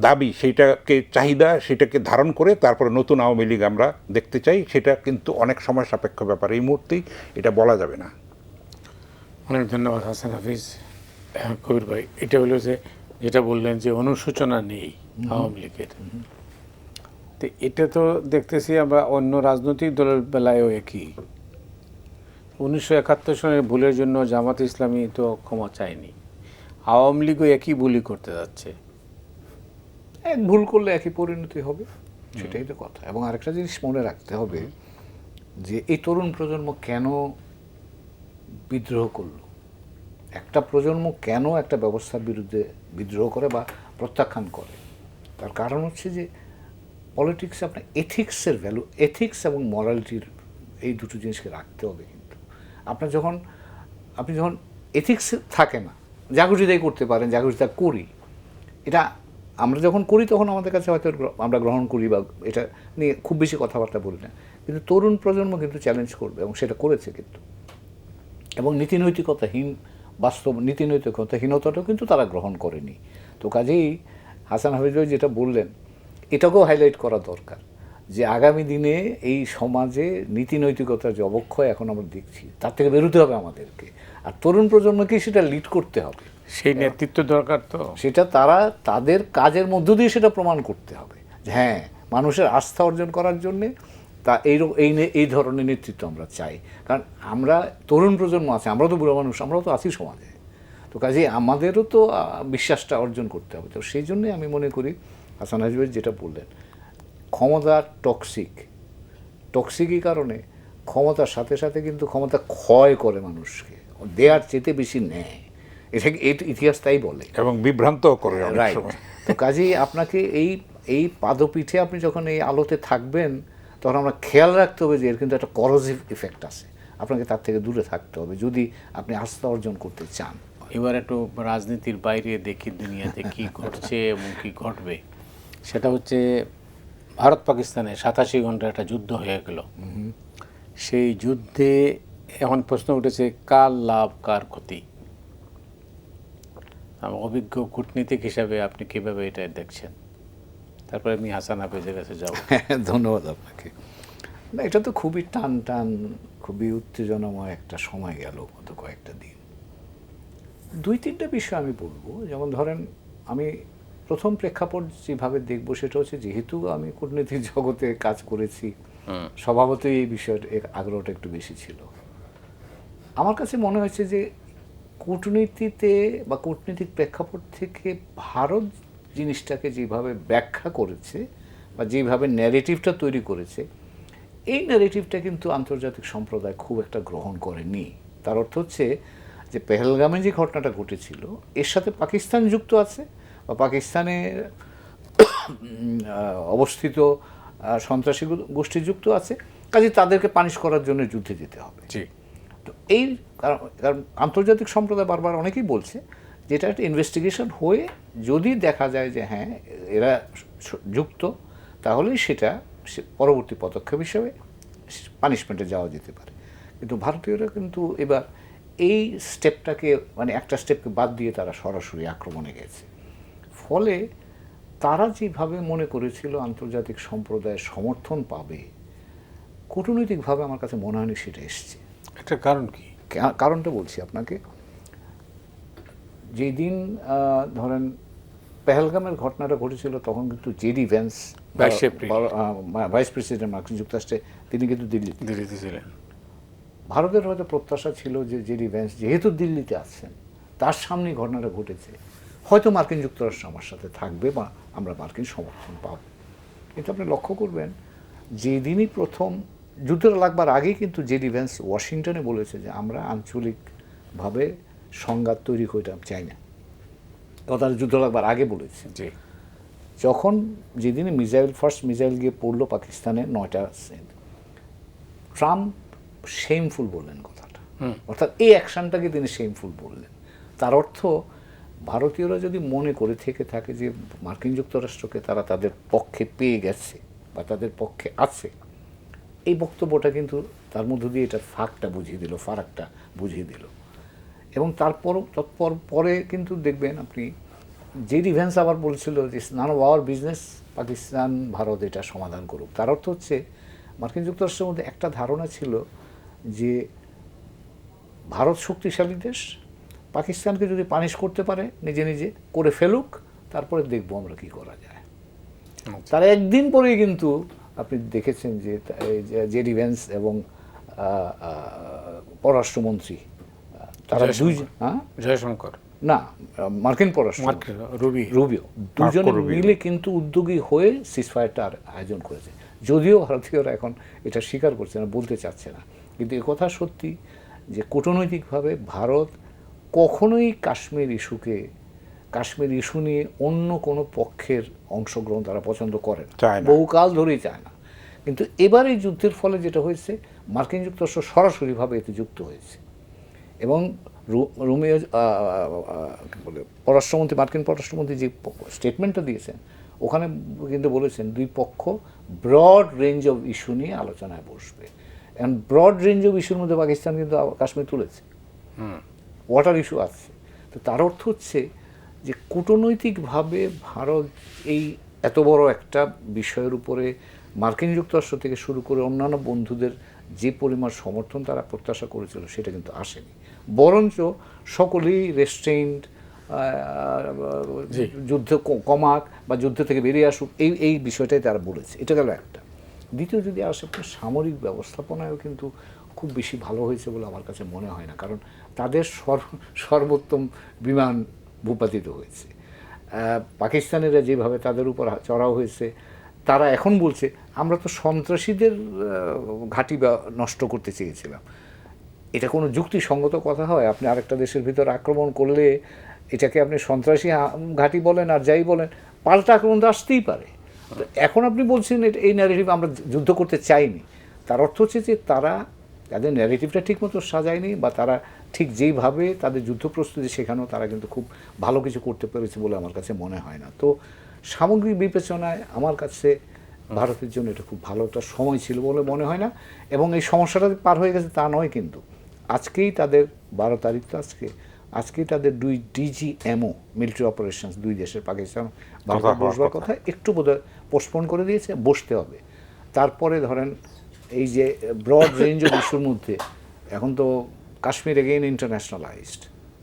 দাবি, সেইটাকে চাহিদা, সেটাকে ধারণ করে তারপরে নতুন আওয়ামী লীগ আমরা দেখতে চাই। সেটা কিন্তু অনেক সময় সাপেক্ষ ব্যাপার, এই মুহূর্তেই এটা বলা যাবে না। অনেক ধন্যবাদ হাসান হাফিজ। কবির ভাই, এটা হলো যে যেটা বললেন যে অনুশোচনা নেই আওয়ামী লীগের, তো এটা তো দেখতেছি আমরা অন্য রাজনৈতিক দলের বেলায়ও একই। 1971 সনের ভুলের জন্য জামাত ইসলামী তো ক্ষমা চায়নি, আওয়ামী লীগও একই ভুলই করতে যাচ্ছে। এক ভুল করলে একই পরিণতি হবে, সেটাই তো কথা। এবং আরেকটা জিনিস মনে রাখতে হবে যে এই তরুণ প্রজন্ম কেন বিদ্রোহ করলো, একটা প্রজন্ম কেন একটা ব্যবস্থার বিরুদ্ধে বিদ্রোহ করে বা প্রত্যাখ্যান করে, তার কারণ হচ্ছে যে পলিটিক্সে আপনার এথিক্সের ভ্যালু, এথিক্স এবং মরালিটির এই দুটো জিনিসকে রাখতে হবে। কিন্তু আপনি যখন এথিক্স থাকে না, জাগরুকতাই করতে পারেন, জাগরুকতা করি, এটা আমরা যখন করি তখন আমাদের কাছে হয়তো আমরা গ্রহণ করি বা এটা নিয়ে খুব বেশি কথাবার্তা বলি না। কিন্তু তরুণ প্রজন্ম কিন্তু চ্যালেঞ্জ করবে এবং সেটা করেছে কিন্তু। এবং নীতিনৈতিকতাহীন, বাস্তব নীতিনৈতিকতাহীনতাটাও কিন্তু তারা গ্রহণ করেনি। তো কাজেই হাসান হাফিজ ভাই যেটা বললেন, এটাকেও হাইলাইট করা দরকার যে আগামী দিনে এই সমাজে নীতিনৈতিকতার যে অবক্ষয় এখন আমরা দেখছি, তার থেকে বেরোতে হবে আমাদেরকে, আর তরুণ প্রজন্মকে সেটা লিড করতে হবে। সেই নেতৃত্ব দরকার, তো সেটা তারা তাদের কাজের মধ্য দিয়ে সেটা প্রমাণ করতে হবে যে হ্যাঁ, মানুষের আস্থা অর্জন করার জন্যে তা এই ধরনের নেতৃত্ব আমরা চাই। কারণ আমরা তরুণ প্রজন্ম আছে, আমরাও তো বুড়ো মানুষ, আমরাও তো আছি সমাজে, তো কাজেই আমাদেরও তো বিশ্বাসটা অর্জন করতে হবে। তো সেই জন্যে আমি মনে করি হাসান হাফিজ যেটা বললেন, ক্ষমতা টক্সিকই কারণে ক্ষমতার সাথে সাথে কিন্তু ক্ষমতা ক্ষয় করে মানুষকে, দেয়ার চেতে বেশি নেয়, এটাকে ইতিহাস তাই বলে, এবং বিভ্রান্ত করে অনেক রাইট। সময়। তো কাজেই আপনাকে এই পাদপীঠে আপনি যখন এই আলোতে থাকবেন, তখন আমরা খেয়াল রাখতে হবে যে এর কিন্তু একটা করোসিভ ইফেক্ট আছে, আপনাকে তার থেকে দূরে থাকতে হবে যদি আপনি আস্থা অর্জন করতে চান। এবার একটু রাজনীতির বাইরে দেখি দুনিয়াতে কি ঘটছে এবং কি ঘটবে। সেটা হচ্ছে ভারত পাকিস্তানে 87 ঘন্টা একটা যুদ্ধ হয়ে গেল। সেই যুদ্ধে এখন প্রশ্ন উঠেছে কার লাভ কার ক্ষতি। অভিজ্ঞ কূটনীতিক হিসাবে আপনি কিভাবে এটা দেখছেন? তারপরে আমি হাসান হাফেজের কাছে যাব। ধন্যবাদ আপনাকে। না, এটা তো খুবই টান টান, খুবই উত্তেজনাময় একটা সময় গেল গত কয়েকটা দিন। দুই তিনটা বিষয় আমি বলবো। যেমন ধরেন, আমি প্রথম প্রেক্ষাপট যেভাবে দেখব সেটা হচ্ছে, যেহেতু আমি কূটনীতিক জগতে কাজ করেছি, স্বভাবতই এই বিষয়ের আগ্রহটা একটু বেশি ছিল। আমার কাছে মনে হয়েছে যে কূটনীতিতে বা কূটনীতিক প্রেক্ষাপট থেকে ভারত জিনিসটাকে যেভাবে ব্যাখ্যা করেছে বা যেভাবে ন্যারেটিভটা তৈরি করেছে, এই ন্যারেটিভটা কিন্তু আন্তর্জাতিক সম্প্রদায় খুব একটা গ্রহণ করেনি। তার অর্থ হচ্ছে যে পেহেলগামে যে ঘটনাটা ঘটেছিল এর সাথে পাকিস্তান যুক্ত আছে বা পাকিস্তানে অবস্থিত সন্ত্রাসী গোষ্ঠী যুক্ত আছে, কাজে তাদেরকে পানিশ করার জন্য যুদ্ধে যেতে হবে। জি, তো এই কারণ আন্তর্জাতিক সম্প্রদায় বারবার অনেকেই বলছে যে এটা একটা ইনভেস্টিগেশন হয়ে যদি দেখা যায় যে হ্যাঁ এরা যুক্ত, তাহলেই সেটা পরবর্তী পদক্ষেপ হিসেবে পানিশমেন্টে যাওয়া যেতে পারে। কিন্তু ভারতীয়রা কিন্তু এবার এই স্টেপটাকে, মানে একটা স্টেপকে বাদ দিয়ে তারা সরাসরি আক্রমণে গেছে। ফলে তারা যেভাবে মনে করেছিল আন্তর্জাতিক সম্প্রদায়ের সমর্থন পাবে, কূটনৈতিকভাবে আমার কাছে মনে হয়নি সেটা এসছে। একটা কারণ কি? কারণটা বলছি আপনাকে। যেই দিন ধরেন পেহেলগামের ঘটনাটা ঘটেছিল, তখন কিন্তু JD Vance, 22 April, vice president মার্কিন যুক্তরাষ্ট্রে, তিনি কিন্তু দিল্লিতে ছিলেন। ভারতের হয়তো প্রত্যাশা ছিল যে জেডি ভ্যান্স যেহেতু দিল্লিতে আছেন, তার সামনেই ঘটনাটা ঘটেছে, হয়তো মার্কিন যুক্তরাষ্ট্র আমার সাথে থাকবে বা আমরা মার্কিন সমর্থন পাব। কিন্তু আপনি লক্ষ্য করবেন, যেদিনই প্রথম যুদ্ধটা লাগবার আগেই কিন্তু জেডি ভ্যান্স ওয়াশিংটনে বলেছে যে আমরা আঞ্চলিকভাবে সংঘাত তৈরি করতে চাই না। কথা যুদ্ধ লাগবার আগে বলেছে। জি, যখন যেদিনে ফার্স্ট মিসাইল গিয়ে পড়লো পাকিস্তানে 9টা, ট্রাম্প শেমফুল বললেন কথাটা, অর্থাৎ এই অ্যাকশনটাকে তিনি শেমফুল বললেন। তার অর্থ ভারতীয়রা যদি মনে করে থেকে থাকে যে মার্কিন যুক্তরাষ্ট্রকে তারা তাদের পক্ষে পেয়ে গেছে বা তাদের পক্ষে আছে, এই বক্তব্যটা কিন্তু তার মধ্য দিয়ে এটার ফাঁকটা বুঝিয়ে দিল, ফারাকটা বুঝিয়ে দিল। এবং তৎপর পরে কিন্তু দেখবেন আপনি, জেডি ভ্যান্স আবার বলছিল যে none of our business, Pakistan Bharat এটা সমাধান করুক। তার অর্থ হচ্ছে মার্কিন যুক্তরাষ্ট্রের মধ্যে একটা ধারণা ছিল যে ভারত শক্তিশালী দেশ, পাকিস্তানকে যদি পানিশ করতে পারে নিজে নিজে করে ফেলুক, তারপরে দেখবো আমরা কি করা যায়। তার একদিন পরেই কিন্তু আপনি দেখেছেন যে জেডি ভ্যান্স এবং পররাষ্ট্রমন্ত্রী তারা জয়শঙ্কর না, মার্কিন পররাষ্ট্রমন্ত্রী রুবিও দুজনে মিলে কিন্তু উদ্যোগী হয়ে সিজফায়ারটার আয়োজন করেছে। যদিও ভারতীয়রা এখন এটা স্বীকার করছে না, বলতে চাচ্ছে না, কিন্তু একথা সত্যি যে কূটনৈতিকভাবে ভারত কখনোই কাশ্মীর ইস্যু নিয়ে অন্য কোনো পক্ষের অংশগ্রহণ তারা পছন্দ করে না, বহুকাল ধরেই চায় না। কিন্তু এবার এই যুদ্ধের ফলে যেটা হয়েছে, মার্কিন যুক্তরাষ্ট্র সরাসরিভাবে এতে যুক্ত হয়েছে। এবং রুমিও মার্কিন পররাষ্ট্রমন্ত্রী যে স্টেটমেন্টটা দিয়েছেন, ওখানে কিন্তু বলেছেন দুই পক্ষ ব্রড রেঞ্জ অফ ইস্যু নিয়ে আলোচনায় বসবে। এখন ব্রড রেঞ্জ অফ ইস্যুর মধ্যে পাকিস্তান কিন্তু কাশ্মীর তুলেছে, ওয়াটার ইস্যু আছে। তো তার অর্থ হচ্ছে যে কূটনৈতিকভাবে ভারত এই এত বড় একটা বিষয়ের উপরে মার্কিন যুক্তরাষ্ট্র থেকে শুরু করে অন্যান্য বন্ধুদের যে পরিমাণ সমর্থন তারা প্রত্যাশা করেছিল সেটা কিন্তু আসেনি, বরঞ্চ সকলেই রেস্ট্রেইনড, যুদ্ধ কমাক বা যুদ্ধ থেকে বেরিয়ে আসুক, এই বিষয়টাই তারা বলেছে। এটা গেল একটা। দ্বিতীয় যদি আসে, সামরিক ব্যবস্থাপনায়ও কিন্তু খুব বেশি ভালো হয়েছে বলে আমার কাছে মনে হয় না, কারণ তাদের সর্বোত্তম বিমান ভূপাতিত হয়েছে। পাকিস্তানিরা যেভাবে তাদের উপর চড়াও হয়েছে, তারা এখন বলছে আমরা তো সন্ত্রাসীদের ঘাঁটি নষ্ট করতে চেয়েছিলাম। এটা কোনো যুক্তিসঙ্গত কথা হয়? আপনি আরেকটা দেশের ভিতর আক্রমণ করলে এটাকে আপনি সন্ত্রাসী ঘাঁটি বলেন আর যাই বলেন, পাল্টা আক্রমণ তো আসতেই পারে। তো এখন আপনি বলছেন এই ন্যারেটিভ আমরা যুদ্ধ করতে চাইনি, তার অর্থ হচ্ছে যে তারা তাদের ন্যারেটিভটা ঠিকমতো সাজায়নি, বা তারা ঠিক যেইভাবে তাদের যুদ্ধ প্রস্তুতি শেখানো, তারা কিন্তু খুব ভালো কিছু করতে পেরেছে বলে আমার কাছে মনে হয় না। তো সামগ্রিক বিবেচনায় আমার কাছে ভারতের জন্য এটা খুব ভালো একটা সময় ছিল বলে মনে হয় না। এবং এই সমস্যাটা পার হয়ে গেছে তা নয়, কিন্তু আজকেই তাদের 12 তারিখ, তো আজকে আজকে তাদের 2 DGMO মিলিটারি অপারেশনস 2 দেশের পাকিস্তান ভারতে বসবার কথা একটু বোধহয় পোস্টপোন করে দিয়েছে, বসতে হবে। তারপরে ধরেন এই যে ব্রড রেঞ্জ অফ ইস্যুর মধ্যে এখন তো কাশ্মীর এগেইন ইন্টারন্যাশনালাইজড,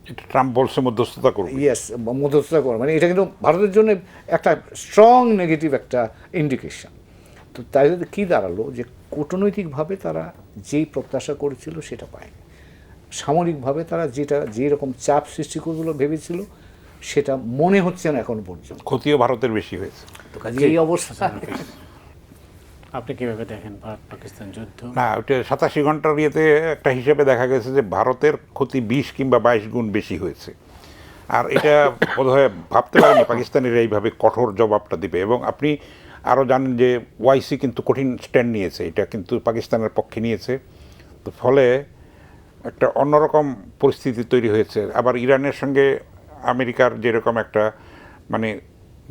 এটা ট্রাম্প বলছে মধ্যস্থতা করবে। ইয়েস, মধ্যস্থতা করা মানে এটা কিন্তু ভারতের জন্য একটা স্ট্রং নেগেটিভ একটা ইন্ডিকেশন। তো তাই কী দাঁড়ালো যে কূটনৈতিকভাবে তারা যেই প্রত্যাশা করেছিল সেটা পায়নি, সামরিকভাবে তারা যেরকম চাপ সৃষ্টি করবে ভেবেছিল সেটা মনে হচ্ছে না এখন পর্যন্ত। ক্ষতিও ভারতের বেশি হয়েছে। তো কাজে এই অবস্থা আপনি কিভাবে দেখেন ভারত পাকিস্তান যুদ্ধ? না, ওটা 87 ঘন্টার ইয়েতে একটা হিসেবে দেখা গেছে যে ভারতের ক্ষতি 20 কিংবা 22 গুণ বেশি হয়েছে। আর এটা বোধহয় ভাবতে পারেনি পাকিস্তানের এইভাবে কঠোর জবাবটা দিবে। এবং আপনি আরও জানেন যে ওয়াইসি কিন্তু কঠিন স্ট্যান্ড নিয়েছে, এটা কিন্তু পাকিস্তানের পক্ষে নিয়েছে। তো ফলে একটা অন্যরকম পরিস্থিতি তৈরি হয়েছে। আবার ইরানের সঙ্গে আমেরিকার যেরকম একটা মানে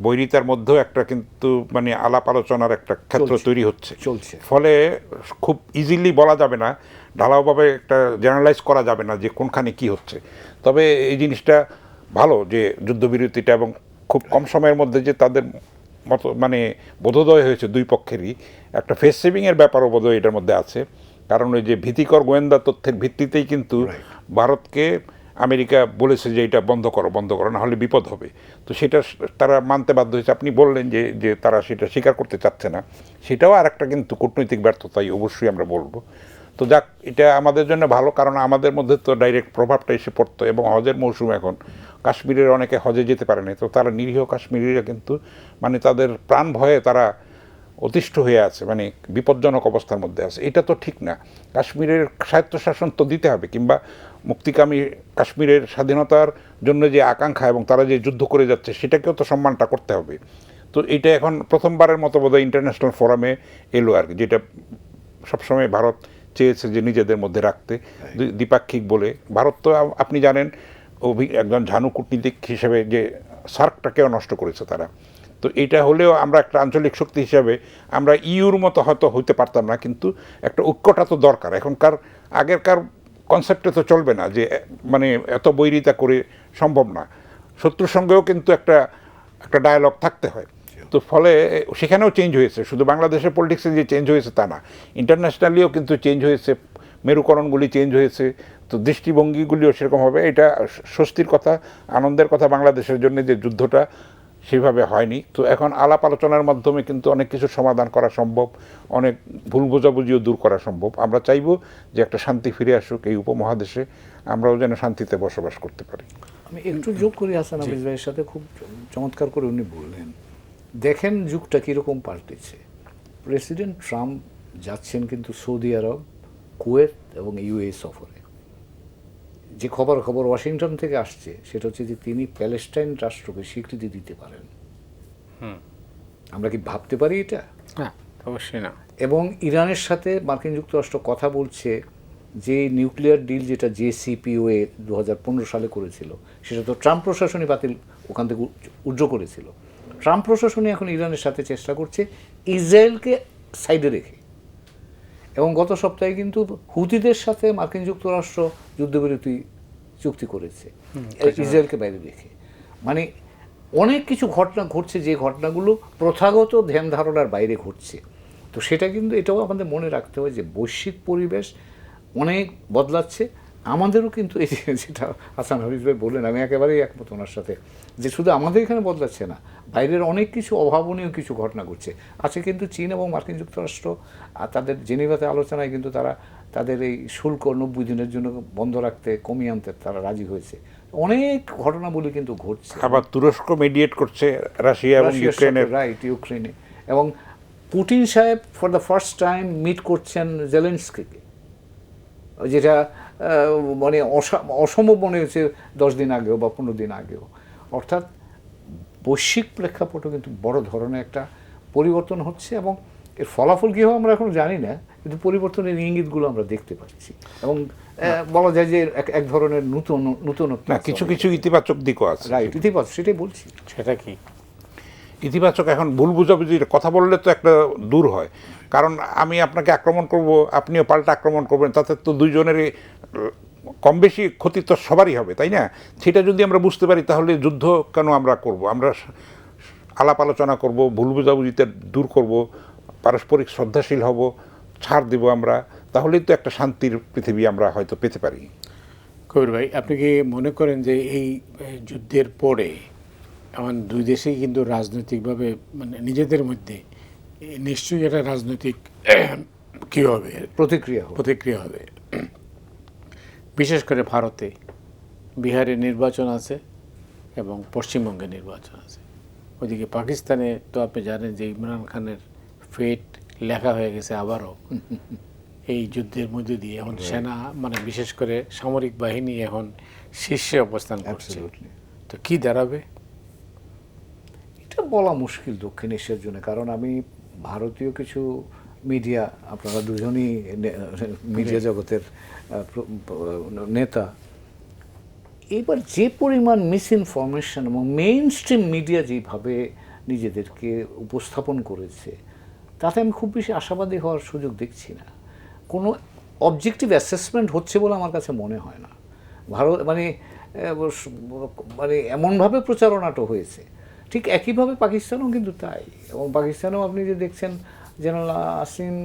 বৈরিতার মধ্যেও একটা কিন্তু মানে আলাপ আলোচনার একটা ক্ষেত্র তৈরি চলছে। ফলে খুব ইজিলি বলা যাবে না, ঢালাওভাবে একটা জেনারেলাইজ করা যাবে না যে কোনখানে কি হচ্ছে। তবে এই জিনিসটা ভালো যে যুদ্ধবিরতিটা এবং খুব কম সময়ের মধ্যে যে তাদের মতো মানে বোধোদয় হয়েছে দুই পক্ষেরই, একটা ফেস সেভিংয়ের ব্যাপারও বোধহয় এটার মধ্যে আছে। কারণ ওই যে ভীতিকর গোয়েন্দা তথ্যের ভিত্তিতেই কিন্তু ভারতকে আমেরিকা বলেছে যে এটা বন্ধ করো, না হলে বিপদ হবে। তো সেটা তারা মানতে বাধ্য হয়েছে। আপনি বললেন যে তারা সেটা স্বীকার করতে চাচ্ছে না, সেটাও আর একটা কিন্তু কূটনৈতিক ব্যর্থতাই অবশ্যই আমরা বলবো। তো যাক, এটা আমাদের জন্য ভালো, কারণ আমাদের মধ্যে তো ডাইরেক্ট প্রভাবটা এসে পড়তো। এবং হজের মৌসুম এখন, কাশ্মীরের অনেকে হজে যেতে পারেনি, তো তারা নিরীহ কাশ্মীরিরা কিন্তু মানে তাদের প্রাণ ভয়ে তারা অতিষ্ঠ হয়ে আছে, মানে বিপজ্জনক অবস্থার মধ্যে আছে। এটা তো ঠিক না। কাশ্মীরের স্বায়ত্তশাসন তো দিতে হবে, কিংবা মুক্তিকামী কাশ্মীরের স্বাধীনতার জন্য যে আকাঙ্ক্ষা এবং তারা যে যুদ্ধ করে যাচ্ছে সেটাকেও তো সম্মানটা করতে হবে। তো এটা এখন প্রথমবারের মতো বোধহয় ইন্টারন্যাশনাল ফোরামে এলো আর কি, যেটা সবসময় ভারত চেয়েছে যে নিজেদের মধ্যে রাখতে, দ্বিপাক্ষিক বলে। ভারত তো আপনি জানেন একজন ঝানু কূটনীতিক হিসেবে যে সার্কটাকেও নষ্ট করেছে তারা। তো এটা হলেও আমরা একটা আঞ্চলিক শক্তি হিসাবে আমরা ইউর মতো হয়তো হইতে পারতাম না, কিন্তু একটা ঐক্যটা তো দরকার। এখনকার আগেরকার কনসেপ্টে তো চলবে না যে মানে এত বৈরিতা করে সম্ভব না, শত্রুর সঙ্গেও কিন্তু একটা ডায়ালগ থাকতে হয়। তো ফলে সেখানেও চেঞ্জ হয়েছে, শুধু বাংলাদেশের পলিটিক্সে যে চেঞ্জ হয়েছে তা না, ইন্টারন্যাশনালিও কিন্তু চেঞ্জ হয়েছে, মেরুকরণগুলি চেঞ্জ হয়েছে। তো দৃষ্টিভঙ্গিগুলিও সেরকম হবে। এটা স্বস্তির কথা, আনন্দের কথা বাংলাদেশের জন্য যে যুদ্ধটা সেভাবে হয়নি। তো এখন আলাপ আলোচনার মাধ্যমে কিন্তু অনেক কিছু সমাধান করা সম্ভব, অনেক ভুল বোঝাবুঝিও দূর করা সম্ভব। আমরা চাইব যে একটা শান্তি ফিরে আসুক এই উপমহাদেশে, আমরাও যেন শান্তিতে বসবাস করতে পারি। আমি একটু যোগ করি হাসান হাফিজ ভাইয়ের সাথে, খুব চমৎকার করে উনি বললেন। দেখেন যুগটা কীরকম পাল্টেছে। প্রেসিডেন্ট ট্রাম্প যাচ্ছেন কিন্তু সৌদি আরব, কুয়েত এবং ইউএই সফরে। যে খবর ওয়াশিংটন থেকে আসছে সেটা হচ্ছে যে তিনি প্যালেস্টাইন রাষ্ট্রকে স্বীকৃতি দিতে পারেন। আমরা কি ভাবতে পারি এটা? না, অবশ্যই না। এবং ইরানের সাথে মার্কিন যুক্তরাষ্ট্র কথা বলছে যে নিউক্লিয়ার ডিল যেটা JCPOA 2015 সালে করেছিল, সেটা তো ট্রাম্প প্রশাসনই বাতিল ওখান থেকে উজ্জ্ব করেছিল। ট্রাম্প প্রশাসনই এখন ইরানের সাথে চেষ্টা করছে ইসরায়েলকে সাইডে রেখে। এবং গত সপ্তাহে কিন্তু হুতিদের সাথে মার্কিন যুক্তরাষ্ট্র যুদ্ধবিরতি চুক্তি করেছে ইসরায়েলকে বাইরে রেখে। মানে অনেক কিছু ঘটনা ঘটছে, যে ঘটনাগুলো প্রথাগত ধ্যান ধারণার বাইরে ঘটছে। তো সেটা কিন্তু এটাও আমাদের মনে রাখতে হয় যে বৈশ্বিক পরিবেশ অনেক বদলাচ্ছে। আমাদেরও কিন্তু এই যেটা হাসান হাফিজ ভাই বললেন, আমি একেবারেই একমত ওনার সাথে, যে শুধু আমাদের এখানে বদলাচ্ছে না, বাইরের অনেক কিছু অভাবনীয় কিছু ঘটনা ঘটছে আছে। কিন্তু চীন এবং মার্কিন যুক্তরাষ্ট্র তাদের জেনেভাতে আলোচনায় কিন্তু তারা তাদের এই শুল্ক 90 দিনের জন্য বন্ধ রাখতে, কমিয়ে আনতে তারা রাজি হয়েছে। অনেক ঘটনাবলী কিন্তু ঘটছে। আবার তুরস্ক মিডিয়েট করছে রাশিয়া এবং ইউক্রেনের, রাইট, ইউক্রেনে। এবং পুতিন সাহেব for the first time meet করছেন জেলেনস্কিকে, যেটা মানে অসম্ভব মনে হয়েছে 10 দিন আগেও বা 15 দিন আগেও। অর্থাৎ বৈশ্বিক প্রেক্ষাপটও কিন্তু বড় ধরনের একটা পরিবর্তন হচ্ছে, এবং এর ফলাফল কী হবে আমরা এখন জানি না, কিন্তু পরিবর্তনের ইঙ্গিতগুলো আমরা দেখতে পাচ্ছি। এবং বলা যায় যে এক ধরনের নূতনত্ব, কিছু কিছু ইতিবাচক দিকও আছে। রাইট, ইতিবাচক, সেটাই বলছি। সেটা কি ইতিবাচক? এখন ভুল বুঝাবুঝির কথা বললে তো একটা দূর হয়, কারণ আমি আপনাকে আক্রমণ করব, আপনিও পাল্টা আক্রমণ করবেন, তাতে তো দুইজনেরই কম বেশি ক্ষতি তো সবারই হবে, তাই না? সেটা যদি আমরা বুঝতে পারি তাহলে যুদ্ধ কেন আমরা করব? আমরা আলাপ আলোচনা করব, ভুল বুঝাবুঝিতে দূর করব, পারস্পরিক শ্রদ্ধাশীল হব, ছাড় দেব আমরা, তাহলেই তো একটা শান্তির পৃথিবী আমরা হয়তো পেতে পারি। কবির ভাই, আপনি কি মনে করেন যে এই যুদ্ধের পরে এখন দুই দেশেই কিন্তু রাজনৈতিকভাবে মানে নিজেদের মধ্যে নিশ্চয়ই একটা রাজনৈতিক কী হবে, প্রতিক্রিয়া হবে? বিশেষ করে ভারতে বিহারে নির্বাচন আছে এবং পশ্চিমবঙ্গে নির্বাচন আছে। ওইদিকে পাকিস্তানে তো আপনি জানেন যে ইমরান খানের ফেট লেখা হয়ে গেছে আবারও এই যুদ্ধের মধ্যে দিয়ে। এখন সেনা মানে বিশেষ করে সামরিক বাহিনী এখন শীর্ষে অবস্থান করছে। তো কি দাঁড়াবে এটা বলা মুশকিল দক্ষিণ এশিয়ার জন্য, কারণ আমি ভারতীয় কিছু মিডিয়া, আপনারা দুজনই মিডিয়া জগতের নেতা, এবার যে পরিমাণ মিস ইনফরমেশন এবং মেইন স্ট্রিম মিডিয়া যেভাবে নিজেদেরকে উপস্থাপন করেছে, তাতে আমি খুব বেশি আশাবাদী হওয়ার সুযোগ দেখছি না। কোনো অবজেক্টিভ অ্যাসেসমেন্ট হচ্ছে বলে আমার কাছে মনে হয় না। ভারত মানে এমনভাবে প্রচারণাটা হয়েছে, ঠিক একইভাবে পাকিস্তানও কিন্তু তাই। এবং পাকিস্তানেও আপনি যে দেখছেন জেনারেল আসিম,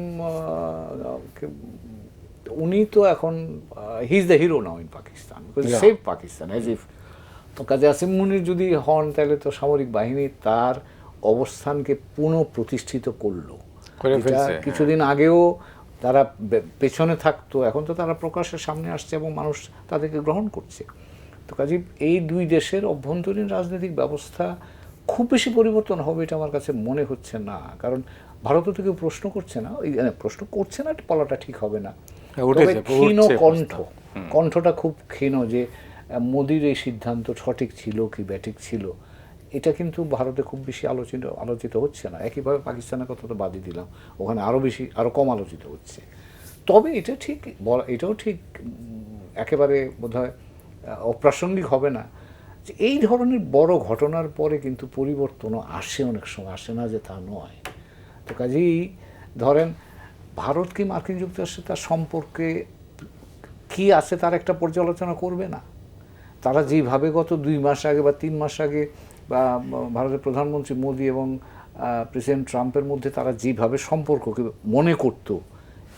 উনি তো এখন he is the hero now in Pakistan, save Pakistan as if. তো কাজে আসিম মুনির যদি হন, তাহলে তো সামরিক বাহিনী তার অবস্থানকে পুনঃপ্রতিষ্ঠিত করলো। কিছুদিন আগেও তারা পেছনে থাকতো, এখন তো তারা প্রকাশের সামনে আসছে এবং মানুষ তাদেরকে গ্রহণ করছে। তো কাজে এই দুই দেশের অভ্যন্তরীণ রাজনৈতিক ব্যবস্থা খুব বেশি পরিবর্তন হবে এটা আমার কাছে মনে হচ্ছে না। কারণ ভারতও তো কেউ প্রশ্ন করছে না, প্রশ্ন করছে না বলাটা ঠিক হবে না, ক্ষীণ কণ্ঠটা খুব ক্ষীণ যে মোদির এই সিদ্ধান্ত সঠিক ছিল কি ব্যাঠিক ছিল, এটা কিন্তু ভারতে খুব বেশি আলোচিত হচ্ছে না। একইভাবে পাকিস্তানের কথা তো বাদই দিলাম, ওখানে আরও কম আলোচিত হচ্ছে। তবে এটা ঠিক এটাও ঠিক একেবারে বোধহয় অপ্রাসঙ্গিক হবে না যে এই ধরনের বড় ঘটনার পরে কিন্তু পরিবর্তনও আসে, অনেক সময় আসে না যে তা নয়। তো কাজেই ধরেন ভারত কি মার্কিন যুক্তরাষ্ট্রের তার সম্পর্কে কি আছে তার একটা পর্যালোচনা করবে না? তারা যেভাবে গত 2 মাস আগে বা 3 মাস আগে বা ভারতের প্রধানমন্ত্রী মোদি এবং প্রেসিডেন্ট ট্রাম্পের মধ্যে তারা যেভাবে সম্পর্ককে মনে করত,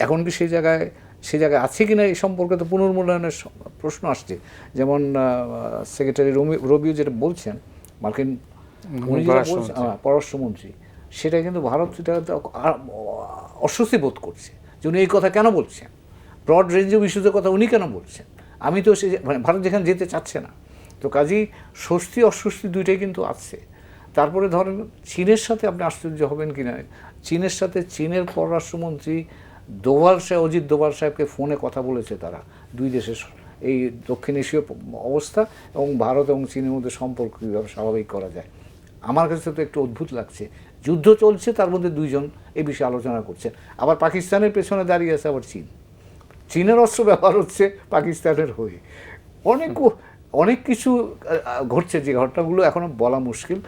এখন কি সেই জায়গায় আছে কি না এই সম্পর্কে তো পুনর্মূল্যায়নের প্রশ্ন আসছে। যেমন সেক্রেটারি রবিও যেটা বলছেন, মার্কিন পররাষ্ট্রমন্ত্রী, সেটা কিন্তু ভারত অস্বস্তি বোধ করছে যে উনি এই কথা কেন বলছেন, ব্রড রেঞ্জ অফ ইস্যুজের কথা উনি কেন বলছেন। আমি তো ভারত যেখানে যেতে চাচ্ছে না, তো কাজেই স্বস্তি অস্বস্তি দুইটাই কিন্তু আছে। তারপরে ধরেন চীনের সাথে আপনি আশ্চর্য হবেন কি না, চীনের সাথে চীনের পররাষ্ট্রমন্ত্রী অজিত দোভাল সাহেবকে ফোনে কথা বলেছে তারা, দুই দেশের এই দক্ষিণ এশীয় অবস্থা এবং ভারত এবং চীনের মধ্যে সম্পর্ক কীভাবে স্বাভাবিক করা যায়। আমার কাছে তো একটু অদ্ভুত লাগছে, যুদ্ধ চলছে তার মধ্যে দুইজন এই বিষয়ে আলোচনা করছেন। আবার পাকিস্তানের পেছনে দাঁড়িয়ে আছে আবার চীনের অস্ত্র ব্যবহার হচ্ছে পাকিস্তানের হয়ে। অনেক কিছু ঘটছে, যে ঘটনাগুলো এখনো বলা মুশকিল।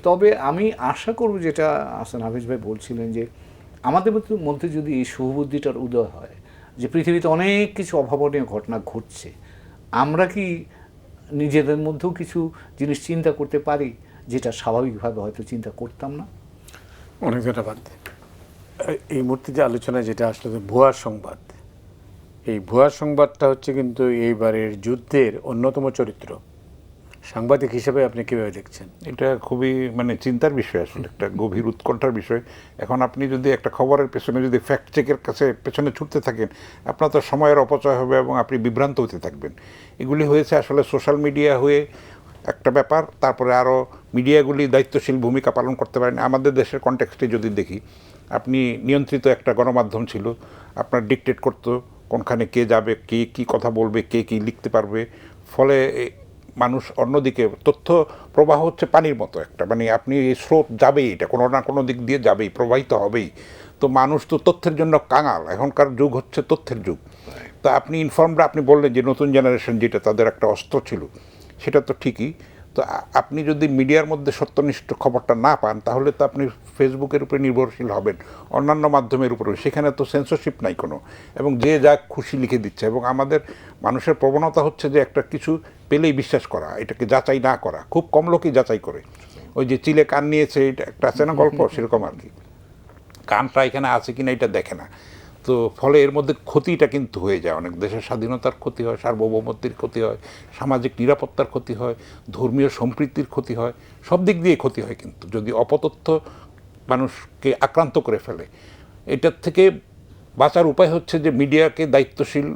তবে আমি আশা করব, যেটা হাসান হাফিজ ভাই বলছিলেন, যে আমাদের মধ্যে যদি এই শুভবুদ্ধিটার উদয় হয় যে পৃথিবীতে অনেক কিছু অভাবনীয় ঘটনা ঘটছে, আমরা কি নিজেদের মধ্যেও কিছু জিনিস চিন্তা করতে পারি যেটা স্বাভাবিকভাবে হয়তো চিন্তা করতাম না। অনেক ধন্যবাদ। এই মুহূর্তে যে আলোচনায় যেটা আসলে ভুয়া সংবাদ, এই ভুয়া সংবাদটা হচ্ছে কিন্তু এইবারের যুদ্ধের অন্যতম চরিত্র। সাংবাদিক হিসেবে আপনি কীভাবে দেখছেন? এটা খুবই চিন্তার বিষয়, আসলে একটা গভীর উৎকণ্ঠার বিষয়। এখন আপনি যদি একটা খবরের পেছনে যদি ফ্যাক্ট চেকের কাছে পেছনে ছুটতে থাকেন, আপনার তো সময়ের অপচয় হবে এবং আপনি বিভ্রান্ত হতে থাকবেন। এগুলি হয়েছে আসলে সোশ্যাল মিডিয়া হয়ে একটা ব্যাপার, তারপরে আরও মিডিয়াগুলি দায়িত্বশীল ভূমিকা পালন করতে পারেন। আমাদের দেশের কনটেক্সটে যদি দেখি, আপনি নিয়ন্ত্রিত একটা গণমাধ্যম ছিল, আপনার ডিকটেট করতো কোনখানে কে যাবে, কে কী কথা বলবে, কে কী লিখতে পারবে। ফলে মানুষ অন্যদিকে তথ্য প্রবাহ হচ্ছে পানির মতো একটা, আপনি স্রোত যাবেই, এটা কোনো না কোনো দিক দিয়ে যাবেই, প্রবাহিত হবেই। তো মানুষ তো তথ্যের জন্য কাঙাল, এখনকার যুগ হচ্ছে তথ্যের যুগ। তো আপনি ইনফর্মড, আপনি বললেন যে নতুন জেনারেশন যেটা তাদের একটা অস্ত্র ছিল, সেটা তো ঠিকই। তো আপনি যদি মিডিয়ার মধ্যে সত্যনিষ্ঠ খবরটা না পান তাহলে তো আপনি ফেসবুকের উপরে নির্ভরশীল হবেন, অন্যান্য মাধ্যমের উপরে। সেখানে তো সেন্সরশিপ নাই কোনো, এবং যে যা খুশি লিখে দিচ্ছে। এবং আমাদের মানুষের প্রবণতা হচ্ছে যে একটা কিছু পেলেই বিশ্বাস করা, এটাকে যাচাই না করা। খুব কম লোকই যাচাই করে। ওই যে চিলে কান নিয়েছে, এটা একটা আছে না গল্প, সেরকম আর কি। কানটা এখানে আছে কিনা এটা দেখে না। তো ফলে এর মধ্যে ক্ষতিটা কিন্তু হয়ে যায় অনেক। দেশের স্বাধীনতার ক্ষতি হয়, সার্বভৌমত্বের ক্ষতি হয়, সামাজিক নিরাপত্তার ক্ষতি হয়, ধর্মীয় সম্প্রীতির ক্ষতি হয়, সব দিক দিয়ে ক্ষতি হয় কিন্তু যদি অপতথ্য মানুষকে আক্রান্ত করে ফেলে। এটার থেকে বাঁচার উপায় হচ্ছে যে মিডিয়াকে দায়িত্বশীল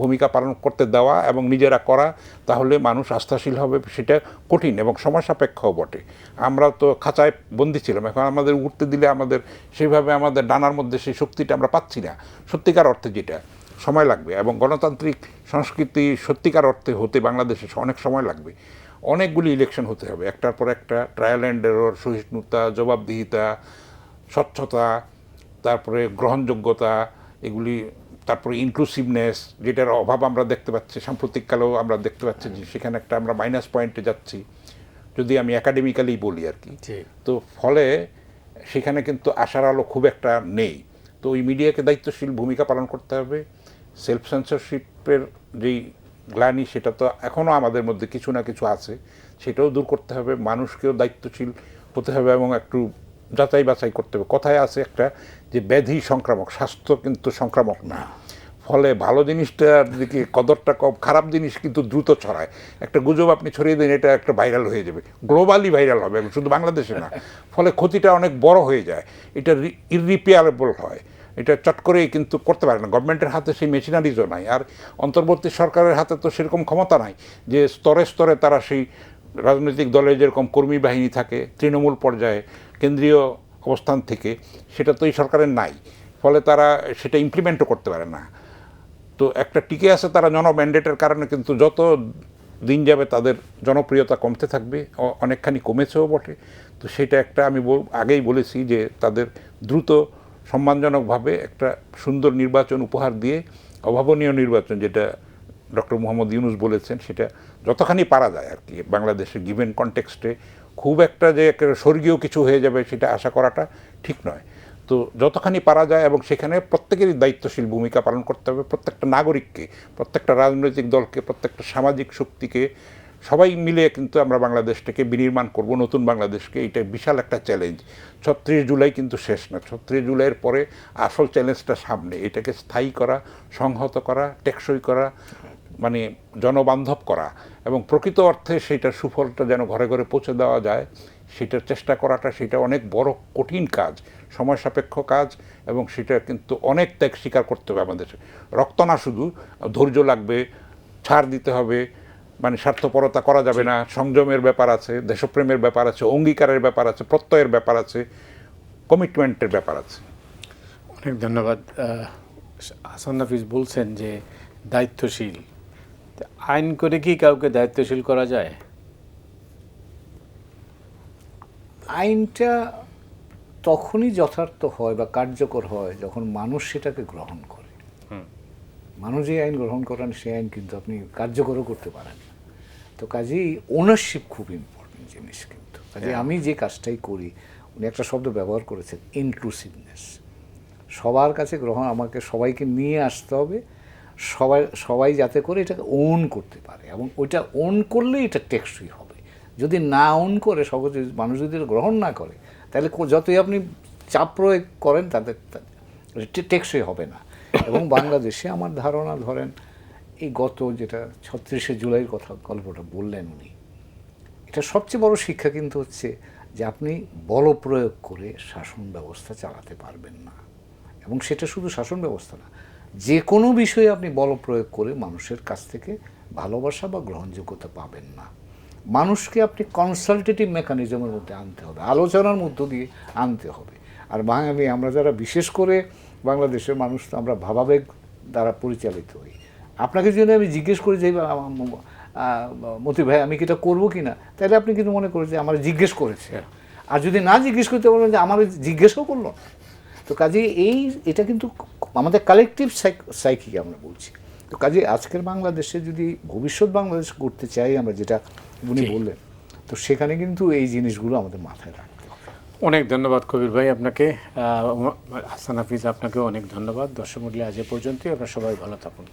ভূমিকা পালন করতে দেওয়া এবং নিজেরা করা, তাহলে মানুষ আস্থাশীল হবে। সেটা কঠিন এবং সময় সাপেক্ষও বটে। আমরা তো খাঁচায় বন্দি ছিলাম, এখন আমাদের উঠতে দিলে আমাদের সেইভাবে আমাদের ডানার মধ্যে সেই শক্তিটা আমরা পাচ্ছি না সত্যিকার অর্থে, যেটা সময় লাগবে। এবং গণতান্ত্রিক সংস্কৃতি সত্যিকার অর্থে হতে বাংলাদেশে অনেক সময় লাগবে। অনেকগুলি ইলেকশন হতে হবে, একটার পর একটা, ট্রায়াল অ্যান্ড এরর, সহিষ্ণুতা, জবাবদিহিতা, স্বচ্ছতা, তারপরে গ্রহণযোগ্যতা, এগুলি, তারপরে ইনক্লুসিভনেস, যেটার অভাব আমরা দেখতে পাচ্ছি সাম্প্রতিককালেও। আমরা দেখতে পাচ্ছি যে সেখানে একটা আমরা মাইনাস পয়েন্টে যাচ্ছি, যদি আমি একাডেমিক্যালি বলি আর কি। তো ফলে সেখানে কিন্তু আশার আলো খুব একটা নেই। তো ওই মিডিয়াকে দায়িত্বশীল ভূমিকা পালন করতে হবে। সেলফ সেন্সরশিপের যেই গ্লানি, সেটা তো এখনও আমাদের মধ্যে কিছু না কিছু আছে, সেটাও দূর করতে হবে। মানুষকেও দায়িত্বশীল হতে হবে এবং একটু যাচাই বাছাই করতে হবে। কথায় আছে একটা যে ব্যাধি সংক্রামক, স্বাস্থ্য কিন্তু সংক্রামক না। ফলে ভালো জিনিসটার দিকে কদরটা কম, খারাপ জিনিস কিন্তু দ্রুত ছড়ায়। একটা গুজব আপনি ছড়িয়ে দেন, এটা একটা ভাইরাল হয়ে যাবে, গ্লোবালি ভাইরাল হবে, শুধু বাংলাদেশে না। ফলে ক্ষতিটা অনেক বড় হয়ে যায়, এটা ইররিপেয়ারেবল হয়। এটা চট করেই কিন্তু করতে পারে না, গভর্নমেন্টের হাতে সেই মেশিনারিজও নাই। আর অন্তর্বর্তী সরকারের হাতে তো সেরকম ক্ষমতা নাই যে স্তরে স্তরে তারা সেই রাজনৈতিক দলে যেরকম কর্মী বাহিনী থাকে তৃণমূল পর্যায়ে, কেন্দ্রীয় অবস্থান থেকে, সেটা তো এই সরকারের নাই। ফলে তারা সেটা ইমপ্লিমেন্টও করতে পারে না। তো একটা টিকে আছে তারা ম্যান্ডেটের কারণে, কিন্তু যত দিন যাবে তাদের জনপ্রিয়তা কমতে থাকবে, অনেকখানি কমেছেও বটে। তো সেটা একটা, আমি আগেই বলেছি যে তাদের দ্রুত সম্মানজনকভাবে একটা সুন্দর নির্বাচন উপহার দিয়ে, অভাবনীয় নির্বাচন, যেটা ডক্টর মোহাম্মদ ইউনূস বলেছেন, সেটা যতখানি পারা যায় আর কি বাংলাদেশের গিভেন কনটেক্সটে। খুব একটা যে স্বর্গীয় কিছু হয়ে যাবে সেটা আশা করাটা ঠিক নয়। তো যতখানি পারা যায়, এবং সেখানে প্রত্যেকেরই দায়িত্বশীল ভূমিকা পালন করতে হবে। প্রত্যেকটা নাগরিককে, প্রত্যেকটা রাজনৈতিক দলকে, প্রত্যেকটা সামাজিক শক্তিকে, সবাই মিলে কিন্তু আমরা বাংলাদেশটাকে বিনির্মাণ করব, নতুন বাংলাদেশকে। এটা বিশাল একটা চ্যালেঞ্জ। ৩৬ জুলাই কিন্তু শেষ না, ৩৬ জুলাইয়ের পরে আসল চ্যালেঞ্জটা সামনে। এটাকে স্থায়ী করা, সংহত করা, টেকসই করা, মানে জনবান্ধব করা, এবং প্রকৃত অর্থে সেইটার সুফলটা যেন ঘরে ঘরে পৌঁছে দেওয়া যায়, সেটার চেষ্টা করাটা, সেটা অনেক বড় কঠিন কাজ, সময় সাপেক্ষ কাজ। এবং সেটা কিন্তু অনেক ত্যাগ স্বীকার করতে হবে আমাদের। রক্ত না, শুধু ধৈর্য লাগবে, ছাড় দিতে হবে, মানে স্বার্থপরতা করা যাবে না, সংযমের ব্যাপার আছে, দেশপ্রেমের ব্যাপার আছে, অঙ্গীকারের ব্যাপার আছে, প্রত্যয়ের ব্যাপার আছে, কমিটমেন্টের ব্যাপার আছে। অনেক ধন্যবাদ। হাসান নাফিস বলছেন যে দায়িত্বশীল, আইন করে কি কাউকে দায়িত্বশীল করা যায়? আইনটা তখনই যথার্থ হয় বা কার্যকর হয় যখন মানুষ সেটাকে গ্রহণ করে। মানুষ যে আইন গ্রহণ করেন, সেই আইন কিন্তু আপনি কার্যকরও করতে পারেন না। তো কাজেই ওনারশিপ খুব ইম্পর্টেন্ট জিনিস। কিন্তু কাজে আমি যে কাজটাই করি, উনি একটা শব্দ ব্যবহার করেছেন, ইনক্লুসিভনেস। সবার কাছে গ্রহণ, আমাকে সবাইকে নিয়ে আসতে হবে, সবাই যাতে করে এটাকে ওন করতে পারে, এবং ওইটা ওন করলে এটা টেকসই হবে। যদি না ওন করে, সহজে মানুষ যদি গ্রহণ না করে, তাহলে যতই আপনি চাপ প্রয়োগ করেন তাদের টেকসই হবে না। এবং বাংলাদেশে আমার ধারণা, ধরেন এই গত যেটা ৩৬শে জুলাইয়ের কথা, গল্পটা বললেন উনি, এটা সবচেয়ে বড় শিক্ষা কিন্তু হচ্ছে যে আপনি বল প্রয়োগ করে শাসন ব্যবস্থা চালাতে পারবেন না। এবং সেটা শুধু শাসন ব্যবস্থা না, যে কোনো বিষয়ে আপনি বল প্রয়োগ করে মানুষের কাছ থেকে ভালোবাসা বা গ্রহণযোগ্যতা পাবেন না। মানুষকে আপনি কনসালটেটিভ মেকানিজমের মধ্যে আনতে হবে, আলোচনার মধ্য দিয়ে আনতে হবে। আর আমরা যারা বিশেষ করে বাংলাদেশের মানুষ, তো আমরা ভাবাবেগ দ্বারা পরিচালিত হই। আপনাকে যদি আমি জিজ্ঞেস করি যে মতি ভাই আমি কি এটা করবো কি না, তাহলে আপনি কিন্তু মনে করেন যে আমার জিজ্ঞেস করেছে। আর যদি না জিজ্ঞেস করতে বলেন যে আমার জিজ্ঞেসও করলো। তো কাজে এটা কিন্তু আমাদের কালেকটিভ সাইকি আমরা বলছি। তো কাজে আজকের বাংলাদেশে যদি ভবিষ্যৎ বাংলাদেশ করতে চাই আমরা, যেটা উনি জি। বললেন, তো সেখানে কিন্তু এই জিনিসগুলো আমাদের মাথায় রাখতে হবে। অনেক ধন্যবাদ কবির ভাই আপনাকে, হাসান হাফিজ আপনাকেও অনেক ধন্যবাদ। দর্শক মণ্ডলী আজ এ পর্যন্তই, আপনারা সবাই ভালো থাকুন।